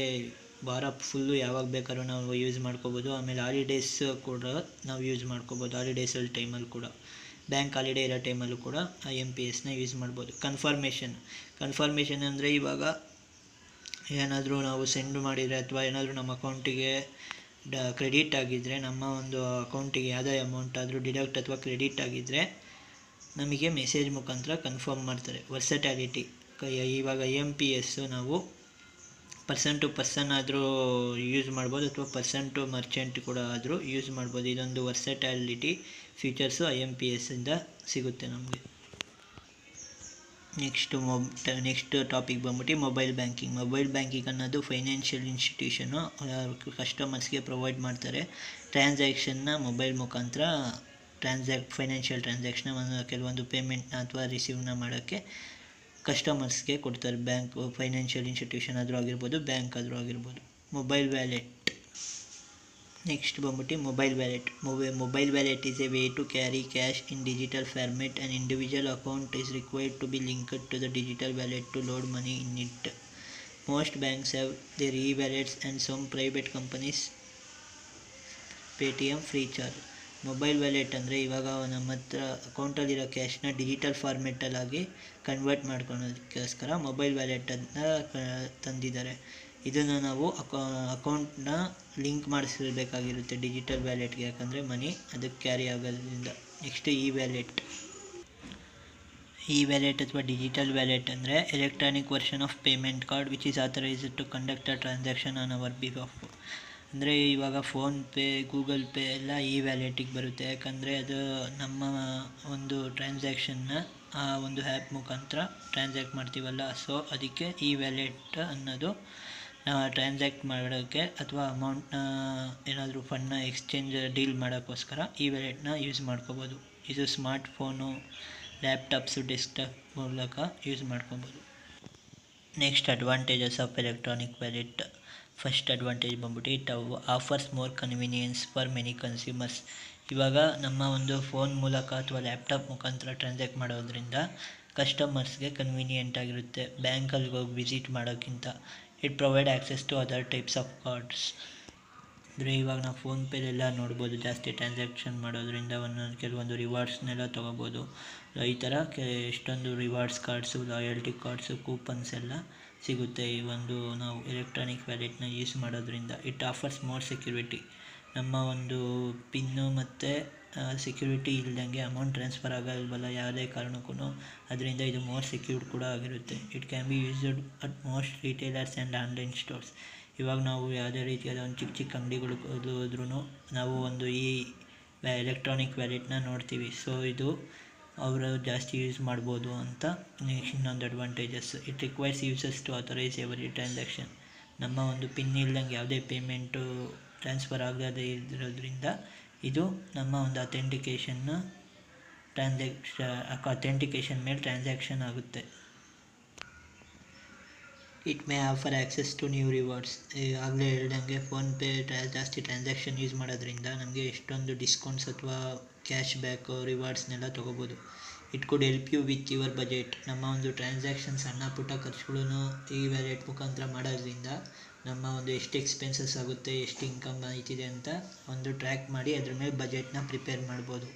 ವಾರ ಫುಲ್ಲು ಯಾವಾಗ ಬೇಕಾದ್ರೂ ನಾವು ಯೂಸ್ ಮಾಡ್ಕೋಬೋದು. ಆಮೇಲೆ ಹಾಲಿಡೇಸ್ ಕೂಡ ನಾವು ಯೂಸ್ ಮಾಡ್ಕೋಬೋದು, ಹಾಲಿಡೇಸಲ್ಲಿ ಟೈಮಲ್ಲಿ ಕೂಡ, ಬ್ಯಾಂಕ್ ಹಾಲಿಡೇ ಇರೋ ಟೈಮಲ್ಲೂ ಕೂಡ IMPSನ ಯೂಸ್ ಮಾಡ್ಬೋದು. ಕನ್ಫರ್ಮೇಷನ್ ಅಂದರೆ ಇವಾಗ ಏನಾದರೂ ನಾವು ಸೆಂಡ್ ಮಾಡಿದರೆ ಅಥವಾ ಏನಾದರೂ ನಮ್ಮ ಅಕೌಂಟಿಗೆ ಕ್ರೆಡಿಟ್ ಆಗಿದ್ದರೆ, ನಮ್ಮ ಒಂದು ಅಕೌಂಟಿಗೆ ಯಾವುದೇ ಅಮೌಂಟ್ ಆದರೂ ಡಿಡಕ್ಟ್ ಅಥವಾ ಕ್ರೆಡಿಟ್ ಆಗಿದ್ದರೆ ನಮಗೆ ಮೆಸೇಜ್ ಮುಖಾಂತರ ಕನ್ಫರ್ಮ್ ಮಾಡ್ತಾರೆ. ವರ್ಸಟ್ಯಾಲಿಟಿ ಇವಾಗ IMPS ನಾವು ಪರ್ಸನ್ ಟು ಪರ್ಸನ್ ಆದರೂ ಯೂಸ್ ಮಾಡ್ಬೋದು, ಅಥವಾ ಪರ್ಸನ್ ಟು ಮರ್ಚೆಂಟ್ ಕೂಡ ಆದರೂ ಯೂಸ್ ಮಾಡ್ಬೋದು. ಇದೊಂದು ವರ್ಸಟ್ಯಾಲಿಟಿ ಫೀಚರ್ಸು IMPSಯಿಂದ ಸಿಗುತ್ತೆ ನಮಗೆ. ನೆಕ್ಸ್ಟ್ ಟಾಪಿಕ್ ಬಂದ್ಬಿಟ್ಟು ಮೊಬೈಲ್ ಬ್ಯಾಂಕಿಂಗ್ ಅನ್ನೋದು ಫೈನಾನ್ಷಿಯಲ್ ಇನ್ಸ್ಟಿಟ್ಯೂಷನು ಕಸ್ಟಮರ್ಸ್ಗೆ ಪ್ರೊವೈಡ್ ಮಾಡ್ತಾರೆ. ಟ್ರಾನ್ಸಾಕ್ಷನ್ನ ಮೊಬೈಲ್ ಮುಖಾಂತರ ಫೈನಾನ್ಷಿಯಲ್ ಟ್ರಾನ್ಸಾಕ್ಷನ್ನ ಕೆಲವೊಂದು ಪೇಮೆಂಟ್ನ ಅಥವಾ ರಿಸೀವ್ನ ಮಾಡೋಕ್ಕೆ ಕಸ್ಟಮರ್ಸ್ಗೆ ಕೊಡ್ತಾರೆ. ಫೈನಾನ್ಷಿಯಲ್ ಇನ್ಸ್ಟಿಟ್ಯೂಷನ್ ಆದರೂ ಆಗಿರ್ಬೋದು, ಬ್ಯಾಂಕ್ ಆದರೂ ಆಗಿರ್ಬೋದು. Mobile wallet. ನೆಕ್ಸ್ಟ್ ಬಂದ್ಬಿಟ್ಟು mobile wallet is a way to carry cash in digital format. And individual account is required to be linked to the digital wallet to load money in it. Most banks have their wallets and some private companies Paytm, Freecharge. Mobile wallet ಅಂದರೆ ಇವಾಗ ನಮ್ಮ ಹತ್ರ ಅಕೌಂಟಲ್ಲಿರೋ ಕ್ಯಾಶ್ನ digital ಫಾರ್ಮೆಟಲ್ಲಾಗಿ convert ಮಾಡ್ಕೊಳೋದಕ್ಕೋಸ್ಕರ mobile ವ್ಯಾಲೆಟನ್ನು ತಂದಿದ್ದಾರೆ. ಇದನ್ನು ನಾವು ಅಕೌಂಟ್ನ ಲಿಂಕ್ ಮಾಡಿಸಿರ್ಬೇಕಾಗಿರುತ್ತೆ ಡಿಜಿಟಲ್ ವ್ಯಾಲೆಟ್ಗೆ, ಯಾಕಂದರೆ ಮನಿ ಅದಕ್ಕೆ ಕ್ಯಾರಿ ಆಗೋದ್ರಿಂದ. ನೆಕ್ಸ್ಟ್ ಇ ವ್ಯಾಲೆಟ್ ಅಥವಾ ಡಿಜಿಟಲ್ ವ್ಯಾಲೆಟ್ ಅಂದರೆ electronic version of payment card which is authorised to conduct a transaction on our behalf. ಅಂದರೆ ಇವಾಗ ಫೋನ್ಪೇ, ಗೂಗಲ್ ಪೇ ಎಲ್ಲ ಇ ವ್ಯಾಲೆಟಿಗೆ ಬರುತ್ತೆ, ಯಾಕಂದರೆ ಅದು ನಮ್ಮ ಒಂದು ಟ್ರಾನ್ಸಾಕ್ಷನ್ನ ಆ ಒಂದು ಆ್ಯಪ್ ಮುಖಾಂತರ ಟ್ರಾನ್ಸಾಕ್ಟ್ ಮಾಡ್ತೀವಲ್ಲ, ಸೊ ಅದಕ್ಕೆ ಇ ವ್ಯಾಲೆಟ್ ಅನ್ನೋದು ಟ್ರಾನ್ಸಾಕ್ಟ್ ಮಾಡೋಕ್ಕೆ ಅಥವಾ ಅಮೌಂಟ್ನ ಏನಾದರೂ ಫಂಡ್ನ ಎಕ್ಸ್ಚೇಂಜ್ ಡೀಲ್ ಮಾಡೋಕ್ಕೋಸ್ಕರ ಇ ವ್ಯಾಲೆಟ್ನ ಯೂಸ್ ಮಾಡ್ಕೋಬೋದು. ಇದು ಸ್ಮಾರ್ಟ್ಫೋನು, ಲ್ಯಾಪ್ಟಾಪ್ಸು, ಡೆಸ್ಕ್ಟಾಪ್ ಮೂಲಕ ಯೂಸ್ ಮಾಡ್ಕೊಬೋದು. Next advantages of electronic wallet. First advantage ಬಂದ್ಬಿಟ್ಟು it offers more convenience for many consumers. ಇವಾಗ ನಮ್ಮ ಒಂದು ಫೋನ್ ಮೂಲಕ ಅಥವಾ ಲ್ಯಾಪ್ಟಾಪ್ ಮುಖಾಂತರ ಟ್ರಾನ್ಸಾಕ್ಟ್ ಮಾಡೋದ್ರಿಂದ ಕಸ್ಟಮರ್ಸ್ಗೆ ಕನ್ವೀನಿಯೆಂಟ್ ಆಗಿರುತ್ತೆ ಬ್ಯಾಂಕಲ್ಲಿ ಹೋಗಿ ವಿಸಿಟ್ ಮಾಡೋಕ್ಕಿಂತ. It provide access to other types of cards. ಅಂದರೆ ಇವಾಗ ನಾವು ಫೋನ್ಪೇಲೆಲ್ಲ ನೋಡ್ಬೋದು, ಜಾಸ್ತಿ ಟ್ರಾನ್ಸಾಕ್ಷನ್ ಮಾಡೋದ್ರಿಂದ ಕೆಲವೊಂದು ರಿವಾರ್ಡ್ಸ್ನೆಲ್ಲ ತೊಗೋಬೋದು. ಈ ಥರ ಎಷ್ಟೊಂದು rewards cards, loyalty cards, coupons ಎಲ್ಲ ಸಿಗುತ್ತೆ ಈ ಒಂದು ನಾವು ಎಲೆಕ್ಟ್ರಾನಿಕ್ ವ್ಯಾಲೆಟ್ನ ಯೂಸ್ ಮಾಡೋದ್ರಿಂದ. It offers more security. ನಮ್ಮ ಒಂದು ಪಿನ್ನು ಮತ್ತು ಸೆಕ್ಯೂರಿಟಿ ಇಲ್ದಂಗೆ ಅಮೌಂಟ್ ಟ್ರಾನ್ಸ್ಫರ್ ಆಗಲ್ವಲ್ಲ ಯಾವುದೇ ಕಾರಣಕ್ಕೂ, ಅದರಿಂದ ಇದು ಮೋರ್ ಸೆಕ್ಯೂರ್ಡ್ ಕೂಡ ಆಗಿರುತ್ತೆ. It can be used at most retailers and online stores. ಇವಾಗ ನಾವು ಯಾವುದೇ ರೀತಿಯಾದ ಒಂದು ಚಿಕ್ಕ ಚಿಕ್ಕ ಅಂಗಡಿಗಳು ಹೋದ್ರೂ ನಾವು ಒಂದು ಈ ಎಲೆಕ್ಟ್ರಾನಿಕ್ ವ್ಯಾಲೆಟ್ನ ನೋಡ್ತೀವಿ. ಸೊ ಇದು ಅವರು ಜಾಸ್ತಿ ಯೂಸ್ ಮಾಡ್ಬೋದು ಅಂತ ಇನ್ನೊಂದು advantages. It requires users to authorise every transaction. ನಮ್ಮ ಒಂದು ಪಿನ್ ಇಲ್ದಂಗೆ ಯಾವುದೇ ಪೇಮೆಂಟು ಟ್ರಾನ್ಸ್ಫರ್ ಆಗದೇ ಇರೋದ್ರಿಂದ ಇದು ನಮ್ಮ ಒಂದು ಅಥೆಂಟಿಕೇಷನ್ ಮೇಲೆ ಟ್ರಾನ್ಸಾಕ್ಷನ್ ಆಗುತ್ತೆ. It may offer access to new rewards. ಆಗಲೇ ಹೇಳ್ದಂಗೆ ಫೋನ್ಪೇ ಜಾಸ್ತಿ ಟ್ರಾನ್ಸಾಕ್ಷನ್ ಯೂಸ್ ಮಾಡೋದ್ರಿಂದ ನಮಗೆ ಎಷ್ಟೊಂದು ಡಿಸ್ಕೌಂಟ್ಸ್ ಅಥವಾ ಕ್ಯಾಶ್ ಬ್ಯಾಕು, ರಿವಾರ್ಡ್ಸ್ನೆಲ್ಲ ತೊಗೋಬೋದು. It could help you with your budget. ನಮ್ಮ ಒಂದು ಟ್ರಾನ್ಸಾಕ್ಷನ್ ಸಣ್ಣ ಪುಟ್ಟ ಖರ್ಚುಗಳನ್ನು ಈ ವ್ಯಾಲೆಟ್ ಮುಖಾಂತರ ಮಾಡೋದ್ರಿಂದ ನಮ್ಮ ಒಂದು ಎಷ್ಟು ಎಕ್ಸ್ಪೆನ್ಸಸ್ ಆಗುತ್ತೆ, ಎಷ್ಟು ಇನ್ಕಮ್ ಆಯ್ತಿದೆ ಅಂತ ಒಂದು ಟ್ರ್ಯಾಕ್ ಮಾಡಿ ಅದ್ರ ಮೇಲೆ ಬಜೆಟ್ನ ಪ್ರಿಪೇರ್ ಮಾಡ್ಬೋದು.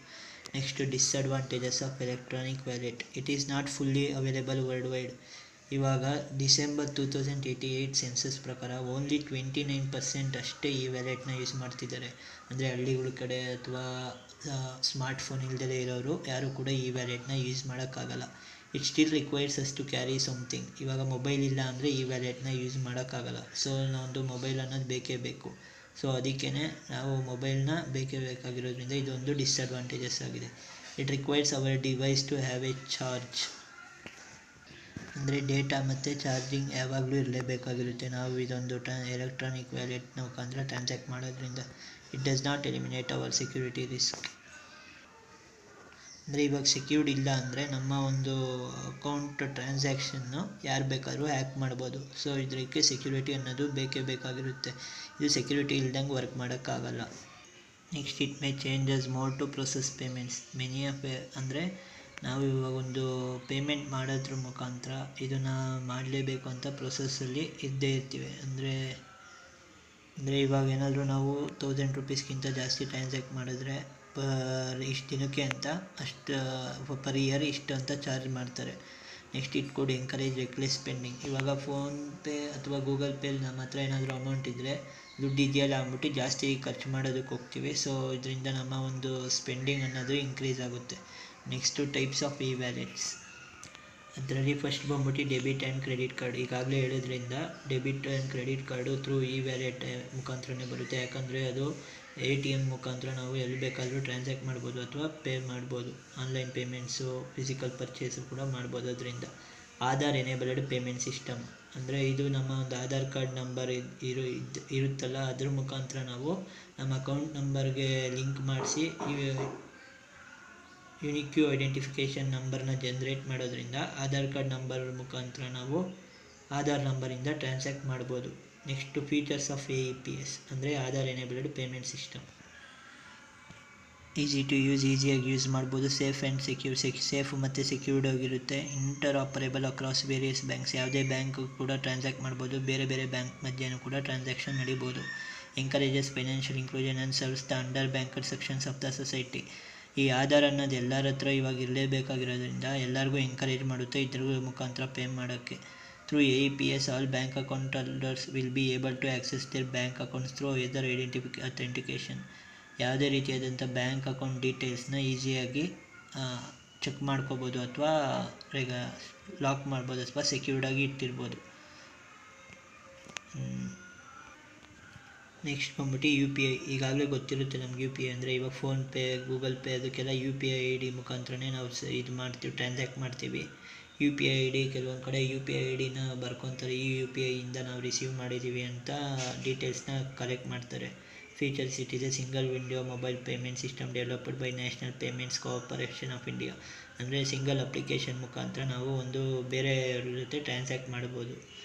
Next disadvantages of electronic wallet. It is not fully available world wide. ಇವಾಗ ಡಿಸೆಂಬರ್ 2088 ಸೆನ್ಸಸ್ ಪ್ರಕಾರ ಓನ್ಲಿ 29% ಅಷ್ಟೇ ಈ ವ್ಯಾಲೆಟ್ನ ಯೂಸ್ ಮಾಡ್ತಿದ್ದಾರೆ. ಅಂದರೆ ಹಳ್ಳಿಗಳ ಕಡೆ ಅಥವಾ ಸ್ಮಾರ್ಟ್ಫೋನ್ ಇಲ್ದಲೇ ಇರೋರು ಯಾರು ಕೂಡ ಈ ವ್ಯಾಲೆಟ್ನ ಯೂಸ್ ಮಾಡೋಕ್ಕಾಗಲ್ಲ. It still requires us to carry something. ಇವಾಗ ಮೊಬೈಲ್ ಇಲ್ಲ ಅಂದರೆ ಈ ವ್ಯಾಲೆಟ್ನ ಯೂಸ್ ಮಾಡೋಕ್ಕಾಗಲ್ಲ. ಸೊ ಒಂದು ಮೊಬೈಲ್ ಅನ್ನೋದು ಬೇಕೇ ಬೇಕು. ಸೊ ಅದಕ್ಕೇ ನಾವು ಮೊಬೈಲ್ನ ಬೇಕೇ ಬೇಕಾಗಿರೋದ್ರಿಂದ ಇದೊಂದು ಡಿಸ್ಅಡ್ವಾಂಟೇಜಸ್ ಆಗಿದೆ. It requires our device to have a charge. ಅಂದರೆ ಡೇಟಾ ಮತ್ತು ಚಾರ್ಜಿಂಗ್ ಯಾವಾಗಲೂ ಇರಲೇಬೇಕಾಗಿರುತ್ತೆ ನಾವು ಇದೊಂದು ಎಲೆಕ್ಟ್ರಾನಿಕ್ ವ್ಯಾಲೆಟ್ನ ಮುಖಾಂತರ ಟ್ರಾನ್ಸಾಕ್ಟ್ ಮಾಡೋದ್ರಿಂದ. It does not eliminate our security risk. ಅಂದರೆ ಇವಾಗ ಸೆಕ್ಯೂರ್ಡ್ ಇಲ್ಲ ಅಂದರೆ ನಮ್ಮ ಒಂದು ಅಕೌಂಟ್ ಟ್ರಾನ್ಸಾಕ್ಷನ್ನು ಯಾರು ಬೇಕಾದ್ರೂ ಹ್ಯಾಕ್ ಮಾಡ್ಬೋದು. ಸೊ ಇದಕ್ಕೆ ಸೆಕ್ಯೂರಿಟಿ ಅನ್ನೋದು ಬೇಕೇ ಬೇಕಾಗಿರುತ್ತೆ. ಇದು ಸೆಕ್ಯೂರಿಟಿ ಇಲ್ದಂಗೆ ವರ್ಕ್ ಮಾಡೋಕ್ಕಾಗಲ್ಲ. Next it may changes more to process payments. ಅಂದರೆ ನಾವು ಇವಾಗ ಒಂದು ಪೇಮೆಂಟ್ ಮಾಡೋದ್ರ ಮುಖಾಂತರ ಇದನ್ನು ಮಾಡಲೇಬೇಕು ಅಂತ ಪ್ರೊಸೆಸ್ಸಲ್ಲಿ ಇದ್ದೇ ಇರ್ತೀವಿ. ಅಂದರೆ ಇವಾಗ ಏನಾದರೂ ನಾವು 1000 ರೂಪೀಸ್ಗಿಂತ ಜಾಸ್ತಿ ಟ್ರಾನ್ಸಾಕ್ಟ್ ಮಾಡಿದ್ರೆ ಇಷ್ಟು ದಿನಕ್ಕೆ ಅಂತ ಪರ್ ಇಯರ್ ಇಷ್ಟು ಅಂತ ಚಾರ್ಜ್ ಮಾಡ್ತಾರೆ. Next it could encourage reckless spending. ಇವಾಗ ಫೋನ್ಪೇ ಅಥವಾ ಗೂಗಲ್ ಪೇಲಿ ನಮ್ಮ ಹತ್ರ ಏನಾದರೂ ಅಮೌಂಟ್ ಇದ್ದರೆ ದುಡ್ಡು ಇದೆಯಲ್ಲ ಅಂದ್ಬಿಟ್ಟು ಜಾಸ್ತಿ ಖರ್ಚು ಮಾಡೋದಕ್ಕೆ ಹೋಗ್ತೀವಿ. ಸೊ ಇದರಿಂದ ನಮ್ಮ ಒಂದು ಸ್ಪೆಂಡಿಂಗ್ ಅನ್ನೋದು ಇನ್ಕ್ರೀಸ್ ಆಗುತ್ತೆ. Next types of e wallets. ಅದರಲ್ಲಿ ಫಸ್ಟ್ ಬಂದ್ಬಿಟ್ಟು ಡೆಬಿಟ್ ಆ್ಯಂಡ್ ಕ್ರೆಡಿಟ್ ಕಾರ್ಡ್. ಈಗಾಗಲೇ ಹೇಳೋದ್ರಿಂದ debit and credit card through e wallet ಮುಖಾಂತರನೇ ಬರುತ್ತೆ. ಯಾಕಂದರೆ ಅದು ATM ಮುಖಾಂತರ ನಾವು ಎಲ್ಲಿ ಬೇಕಾದರೂ ಟ್ರಾನ್ಸಾಕ್ಟ್ ಮಾಡ್ಬೋದು ಅಥವಾ ಪೇ ಮಾಡ್ಬೋದು. ಆನ್ಲೈನ್ ಪೇಮೆಂಟ್ಸು, ಫಿಸಿಕಲ್ ಪರ್ಚೇಸು ಕೂಡ ಮಾಡ್ಬೋದು ಅದರಿಂದ. Aadhaar enabled payment system. ಅಂದರೆ ಇದು ನಮ್ಮ ಒಂದು ಆಧಾರ್ ಕಾರ್ಡ್ ನಂಬರ್ ಇರುತ್ತಲ್ಲ ಅದ್ರ ಮುಖಾಂತರ ನಾವು ನಮ್ಮ ಅಕೌಂಟ್ ನಂಬರ್ಗೆ ಲಿಂಕ್ ಮಾಡಿಸಿ ಯುನಿಕ್ ಐಡೆಂಟಿಫಿಕೇಷನ್ ನಂಬರ್ನ ಜನ್ರೇಟ್ ಮಾಡೋದ್ರಿಂದ ಆಧಾರ್ ಕಾರ್ಡ್ ನಂಬರ್ ಮುಖಾಂತರ ನಾವು ಆಧಾರ್ ನಂಬರಿಂದ ಟ್ರಾನ್ಸಾಕ್ಟ್ ಮಾಡ್ಬೋದು. ನೆಕ್ಸ್ಟ್ ಫೀಚರ್ಸ್ ಆಫ್ AEPS ಅಂದರೆ Aadhaar enabled payment system. Easy to use, ಈಸಿಯಾಗಿ ಯೂಸ್ ಮಾಡ್ಬೋದು. ಸೇಫ್ ಆ್ಯಂಡ್ ಸೇಫ್ ಮತ್ತು ಸೆಕ್ಯೂರ್ಡ್ ಆಗಿರುತ್ತೆ. Interoperable across various banks. ಯಾವುದೇ ಬ್ಯಾಂಕ್ ಕೂಡ ಟ್ರಾನ್ಸಾಕ್ಟ್ ಮಾಡ್ಬೋದು. ಬೇರೆ ಬೇರೆ ಬ್ಯಾಂಕ್ ಮಧ್ಯೆನೂ ಕೂಡ ಟ್ರಾನ್ಸಾಕ್ಷನ್ ನಡೀಬೋದು. Encourages financial inclusion and serves the under banker sections of the society. ಈ ಆಧಾರ್ ಅನ್ನೋದು ಎಲ್ಲರ ಹತ್ರ ಇವಾಗ ಇರಲೇಬೇಕಾಗಿರೋದ್ರಿಂದ ಎಲ್ಲರಿಗೂ ಎಂಕರೇಜ್ ಮಾಡುತ್ತೆ ಇದ್ರ ಮುಖಾಂತರ ಪೇ ಮಾಡೋಕ್ಕೆ. Through AEPS all bank account holders will be able to access their bank accounts through either authentication. ಯಾವುದೇ ರೀತಿಯಾದಂಥ ಬ್ಯಾಂಕ್ ಅಕೌಂಟ್ ಡೀಟೇಲ್ಸ್ನ ಈಸಿಯಾಗಿ ಚೆಕ್ ಮಾಡ್ಕೋಬೋದು ಅಥವಾ ಲಾಕ್ ಮಾಡ್ಬೋದು ಅಥವಾ ಸೆಕ್ಯೂರ್ಡಾಗಿ ಇಟ್ಟಿರ್ಬೋದು. ನೆಕ್ಸ್ಟ್ ಬಂದ್ಬಿಟ್ಟು UPI. ಈಗಾಗಲೇ ಗೊತ್ತಿರುತ್ತೆ ನಮ್ಗೆ UPI ಅಂದರೆ ಇವಾಗ ಫೋನ್ಪೇ, ಗೂಗಲ್ ಪೇ ಅದಕ್ಕೆಲ್ಲ UPI ID ಮುಖಾಂತರನೇ ನಾವು ಇದು ಮಾಡ್ತೀವಿ, ಟ್ರಾನ್ಸಾಕ್ಟ್ ಮಾಡ್ತೀವಿ. UPI ID ಕೆಲವೊಂದು ಕಡೆ UPI IDನ ಬರ್ಕೊತಾರೆ. ಈ UPI ಇಂದ ನಾವು ರಿಸೀವ್ ಮಾಡಿದ್ದೀವಿ ಅಂತ ಡೀಟೇಲ್ಸ್ನ ಕಲೆಕ್ಟ್ ಮಾಡ್ತಾರೆ. features. It is a single window mobile payment system developed by National Payments Corporation of India. ಅಂದರೆ ಸಿಂಗಲ್ ಅಪ್ಲಿಕೇಶನ್ ಮುಖಾಂತರ ನಾವು ಒಂದು ಬೇರೆ ಜೊತೆ ಟ್ರಾನ್ಸಾಕ್ಟ್ ಮಾಡ್ಬೋದು.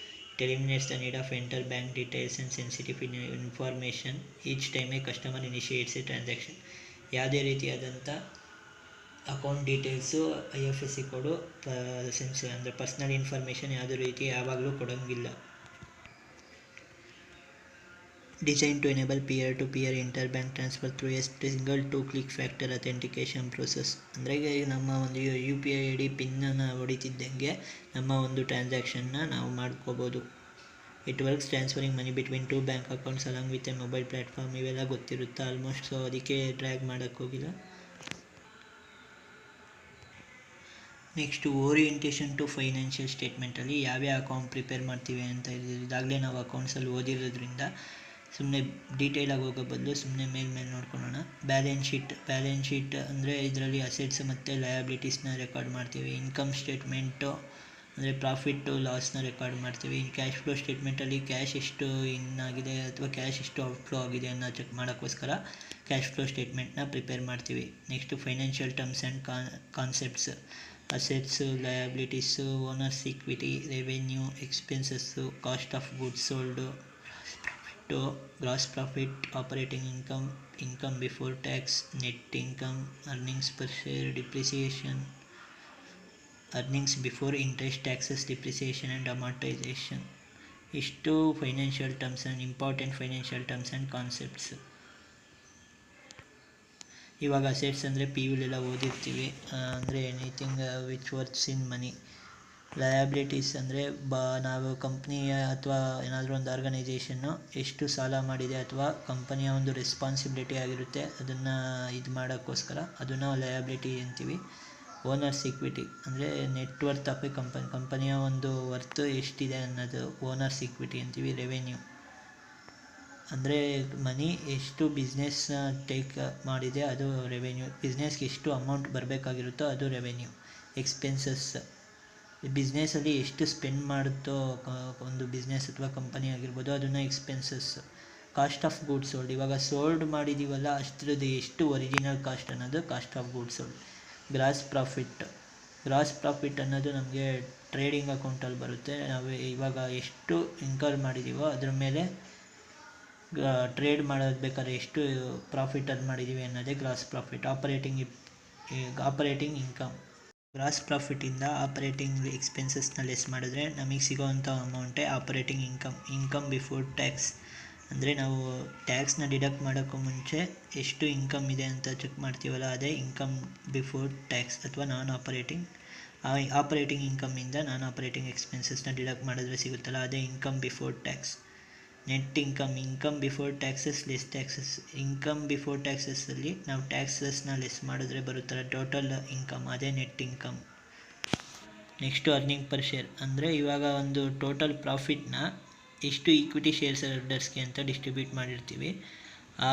It eliminates the need of enter bank details and sensitive information each time a customer initiates a transaction. ಯಾವುದೇ ರೀತಿಯಾದಂಥ account details, IFSC ಕೋಡು, ಅಂದರೆ ಪರ್ಸ್ನಲ್ ಇನ್ಫಾರ್ಮೇಷನ್ ಯಾವುದೇ ರೀತಿ ಯಾವಾಗಲೂ ಕೊಡೋಂಗಿಲ್ಲ. Designed to enable peer-to-peer interbank transfer through a single two-click factor authentication process. ಅಂದರೆ ನಮ್ಮ ಒಂದು UPI ID ಪಿನ್ನನ್ನು ಹೊಡಿತಿದ್ದಂಗೆ ನಮ್ಮ ಒಂದು ಟ್ರಾನ್ಸಾಕ್ಷನ್ನ ನಾವು ಮಾಡ್ಕೋಬೋದು. It works transferring money between two bank accounts along with a mobile platform. ಇವೆಲ್ಲ ಗೊತ್ತಿರುತ್ತೆ ಆಲ್ಮೋಸ್ಟ್, ಸೊ ಅದಕ್ಕೆ ಡ್ರ್ಯಾಗ್ ಮಾಡೋಕ್ಕೋಗಿಲ್ಲ. ನೆಕ್ಸ್ಟು ಓರಿಯೆಂಟೇಷನ್ ಟು ಫೈನಾನ್ಷಿಯಲ್ ಸ್ಟೇಟ್ಮೆಂಟಲ್ಲಿ ಯಾವ್ಯಾವ ಅಕೌಂಟ್ ಪ್ರಿಪೇರ್ ಮಾಡ್ತೀವಿ ಅಂತ ಇದಾಗಲೇ ನಾವು ಅಕೌಂಟ್ಸಲ್ಲಿ ಓದಿರೋದ್ರಿಂದ ಸುಮ್ಮನೆ ಡೀಟೇಲಾಗಿ ಹೋಗೋ ಬದಲು ಸುಮ್ಮನೆ ಮೇಲೆ ನೋಡ್ಕೊಳ್ಳೋಣ. ಬ್ಯಾಲೆನ್ಸ್ ಶೀಟ್ ಅಂದರೆ ಇದರಲ್ಲಿ ಅಸೆಟ್ಸ್ ಮತ್ತು ಲಯಬಿಲಿಟೀಸ್ನ ರೆಕಾರ್ಡ್ ಮಾಡ್ತೀವಿ. ಇನ್ಕಮ್ ಸ್ಟೇಟ್ಮೆಂಟು ಅಂದರೆ ಪ್ರಾಫಿಟ್ಟು ಲಾಸ್ನ ರೆಕಾರ್ಡ್ ಮಾಡ್ತೀವಿ. ಕ್ಯಾಶ್ ಫ್ಲೋ ಸ್ಟೇಟ್ಮೆಂಟಲ್ಲಿ ಕ್ಯಾಶ್ ಎಷ್ಟು ಇನ್ನಾಗಿದೆ ಅಥವಾ ಕ್ಯಾಶ್ ಎಷ್ಟು ಔಟ್ಫ್ಲೋ ಆಗಿದೆ ಅನ್ನೋ ಚೆಕ್ ಮಾಡೋಕ್ಕೋಸ್ಕರ ಕ್ಯಾಶ್ ಫ್ಲೋ ಸ್ಟೇಟ್ಮೆಂಟ್ನ ಪ್ರಿಪೇರ್ ಮಾಡ್ತೀವಿ. Next financial terms and concepts, assets, liabilities, owner's equity, revenue, expenses, cost of goods sold, gross profit, operating income, income before tax, net income, earnings per share, depreciation, earnings before interest, taxes, depreciation and amortization. ಇಷ್ಟು financial terms and important financial terms and concepts. ಇವಾಗ assets ಅಂದರೆ PUಲೆಲ್ಲ ಓದಿರ್ತೀವಿ, ಅಂದರೆ anything which worths in money. Liabilities ಅಂದರೆ ನಾವು ಕಂಪ್ನಿಯ ಅಥವಾ ಏನಾದರೂ ಒಂದು ಆರ್ಗನೈಜೇಷನ್ನು ಎಷ್ಟು ಸಾಲ ಮಾಡಿದೆ ಅಥವಾ ಕಂಪನಿಯ ಒಂದು ರೆಸ್ಪಾನ್ಸಿಬಿಲಿಟಿ ಆಗಿರುತ್ತೆ ಅದನ್ನು ಇದು ಮಾಡೋಕ್ಕೋಸ್ಕರ ಅದನ್ನು ಲಯಬಿಲಿಟಿ ಅಂತೀವಿ. ಓನರ್ಸ್ ಈಕ್ವಿಟಿ ಅಂದರೆ ನೆಟ್ವರ್ತ್ ಆಫ್ ಎ ಕಂಪನಿಯ ಒಂದು ವರ್ತ್ ಎಷ್ಟಿದೆ ಅನ್ನೋದು ಓನರ್ಸ್ ಈಕ್ವಿಟಿ ಅಂತೀವಿ. ರೆವೆನ್ಯೂ ಅಂದರೆ ಮನಿ ಎಷ್ಟು ಬಿಸ್ನೆಸ್ ಟೇಕ್ ಮಾಡಿದೆ ಅದು ರೆವೆನ್ಯೂ, ಬಿಸ್ನೆಸ್ಗೆ ಎಷ್ಟು ಅಮೌಂಟ್ ಬರಬೇಕಾಗಿರುತ್ತೋ ಅದು ರೆವೆನ್ಯೂ. ಎಕ್ಸ್ಪೆನ್ಸಸ್ ಬಿಸ್ನೆಸ್ಸಲ್ಲಿ ಎಷ್ಟು ಸ್ಪೆಂಡ್ ಮಾಡುತ್ತೋ ಒಂದು ಬಿಸ್ನೆಸ್ ಅಥವಾ ಕಂಪನಿ ಆಗಿರ್ಬೋದು ಅದನ್ನು expenses. Cost of goods sold, ಇವಾಗ ಸೋಲ್ಡ್ ಮಾಡಿದ್ದೀವಲ್ಲ ಅಷ್ಟರದ್ದು ಎಷ್ಟು ಒರಿಜಿನಲ್ ಕಾಸ್ಟ್ ಅನ್ನೋದು cost of goods sold. Gross profit ಅನ್ನೋದು ನಮಗೆ ಟ್ರೇಡಿಂಗ್ ಅಕೌಂಟಲ್ಲಿ ಬರುತ್ತೆ. ನಾವು ಇವಾಗ ಎಷ್ಟು ಇನ್ಕರ್ ಮಾಡಿದ್ದೀವೋ ಅದ್ರ ಮೇಲೆ ಟ್ರೇಡ್ ಮಾಡೋದು ಬೇಕಾದ್ರೆ ಎಷ್ಟು ಪ್ರಾಫಿಟ್ ಅರ್ನ್ ಮಾಡಿದ್ದೀವಿ ಅನ್ನೋದೇ gross profit. Operating income, gross ಪ್ರಾಫಿಟಿಂದ ಆಪರೇಟಿಂಗ್ ಎಕ್ಸ್ಪೆನ್ಸಸ್ನ ಲೆಸ್ ಮಾಡಿದ್ರೆ ನಮಗೆ ಸಿಗೋವಂಥ ಅಮೌಂಟೇ ಆಪರೇಟಿಂಗ್ ಇನ್ಕಮ್ ಬಿಫೋರ್ ಟ್ಯಾಕ್ಸ್. ಅಂದರೆ ನಾವು ಟ್ಯಾಕ್ಸ್ನ ಡಿಡಕ್ಟ್ ಮಾಡೋಕ್ಕೂ ಮುಂಚೆ ಎಷ್ಟು ಇನ್ಕಮ್ ಇದೆ ಅಂತ ಚೆಕ್ ಮಾಡ್ತೀವಲ್ಲ ಅದೇ ಇನ್ಕಮ್ ಬಿಫೋರ್ ಟ್ಯಾಕ್ಸ್ ಅಥವಾ ಆಪರೇಟಿಂಗ್ ಇನ್ಕಮಿಂದ ಆಪರೇಟಿಂಗ್ ಎಕ್ಸ್ಪೆನ್ಸಸ್ನ ಡಿಡಕ್ಟ್ ಮಾಡಿದ್ರೆ ಸಿಗುತ್ತಲ್ಲ ಅದೇ income before tax. Net income before taxes less taxes. Income before ಟ್ಯಾಕ್ಸಸ್ಸಲ್ಲಿ ನಾವು ಟ್ಯಾಕ್ಸಸ್ನ ಲೆಸ್ ಮಾಡಿದ್ರೆ ಬರುತ್ತಲ್ಲ ಟೋಟಲ್ ಇನ್ಕಮ್ ಅದೇ net income. Next earning per share ಅಂದರೆ ಇವಾಗ ಒಂದು ಟೋಟಲ್ ಪ್ರಾಫಿಟ್ನ ಎಷ್ಟು ಈಕ್ವಿಟಿ ಶೇರ್ಸ್ ಹೋಲ್ಡರ್ಸ್ಗೆ ಅಂತ ಡಿಸ್ಟ್ರಿಬ್ಯೂಟ್ ಮಾಡಿರ್ತೀವಿ. ಆ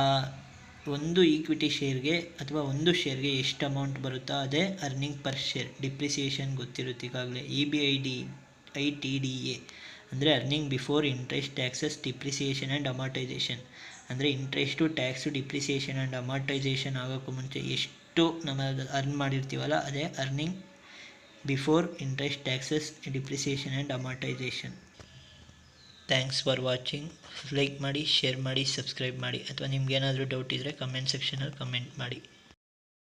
ಒಂದು ಈಕ್ವಿಟಿ ಶೇರ್ಗೆ ಅಥವಾ ಒಂದು ಶೇರ್ಗೆ ಎಷ್ಟು ಅಮೌಂಟ್ ಬರುತ್ತೋ ಅದೇ ಅರ್ನಿಂಗ್ ಪರ್ ಶೇರ್. ಡಿಪ್ರಿಸಿಯೇಷನ್ ಗೊತ್ತಿರುತ್ತೆ ಈಗಾಗಲೇ. EBITDA ಅಂದರೆ earning before interest, taxes, depreciation and amortization. ಅಂದರೆ interest, tax, depreciation and amortization ಆಗೋಕ್ಕೂ ಮುಂಚೆ ಎಷ್ಟು ನಮ್ಮ ಅರ್ನ್ ಮಾಡಿರ್ತೀವಲ್ಲ ಅದೇ earning before interest, taxes, depreciation and amortization. Thanks for watching. Like ಮಾಡಿ, ಶೇರ್ ಮಾಡಿ, ಸಬ್ಸ್ಕ್ರೈಬ್ ಮಾಡಿ. ಅಥವಾ ನಿಮ್ಗೇನಾದರೂ ಡೌಟ್ ಇದ್ದರೆ ಕಮೆಂಟ್ ಸೆಕ್ಷನಲ್ಲಿ ಕಮೆಂಟ್ ಮಾಡಿ.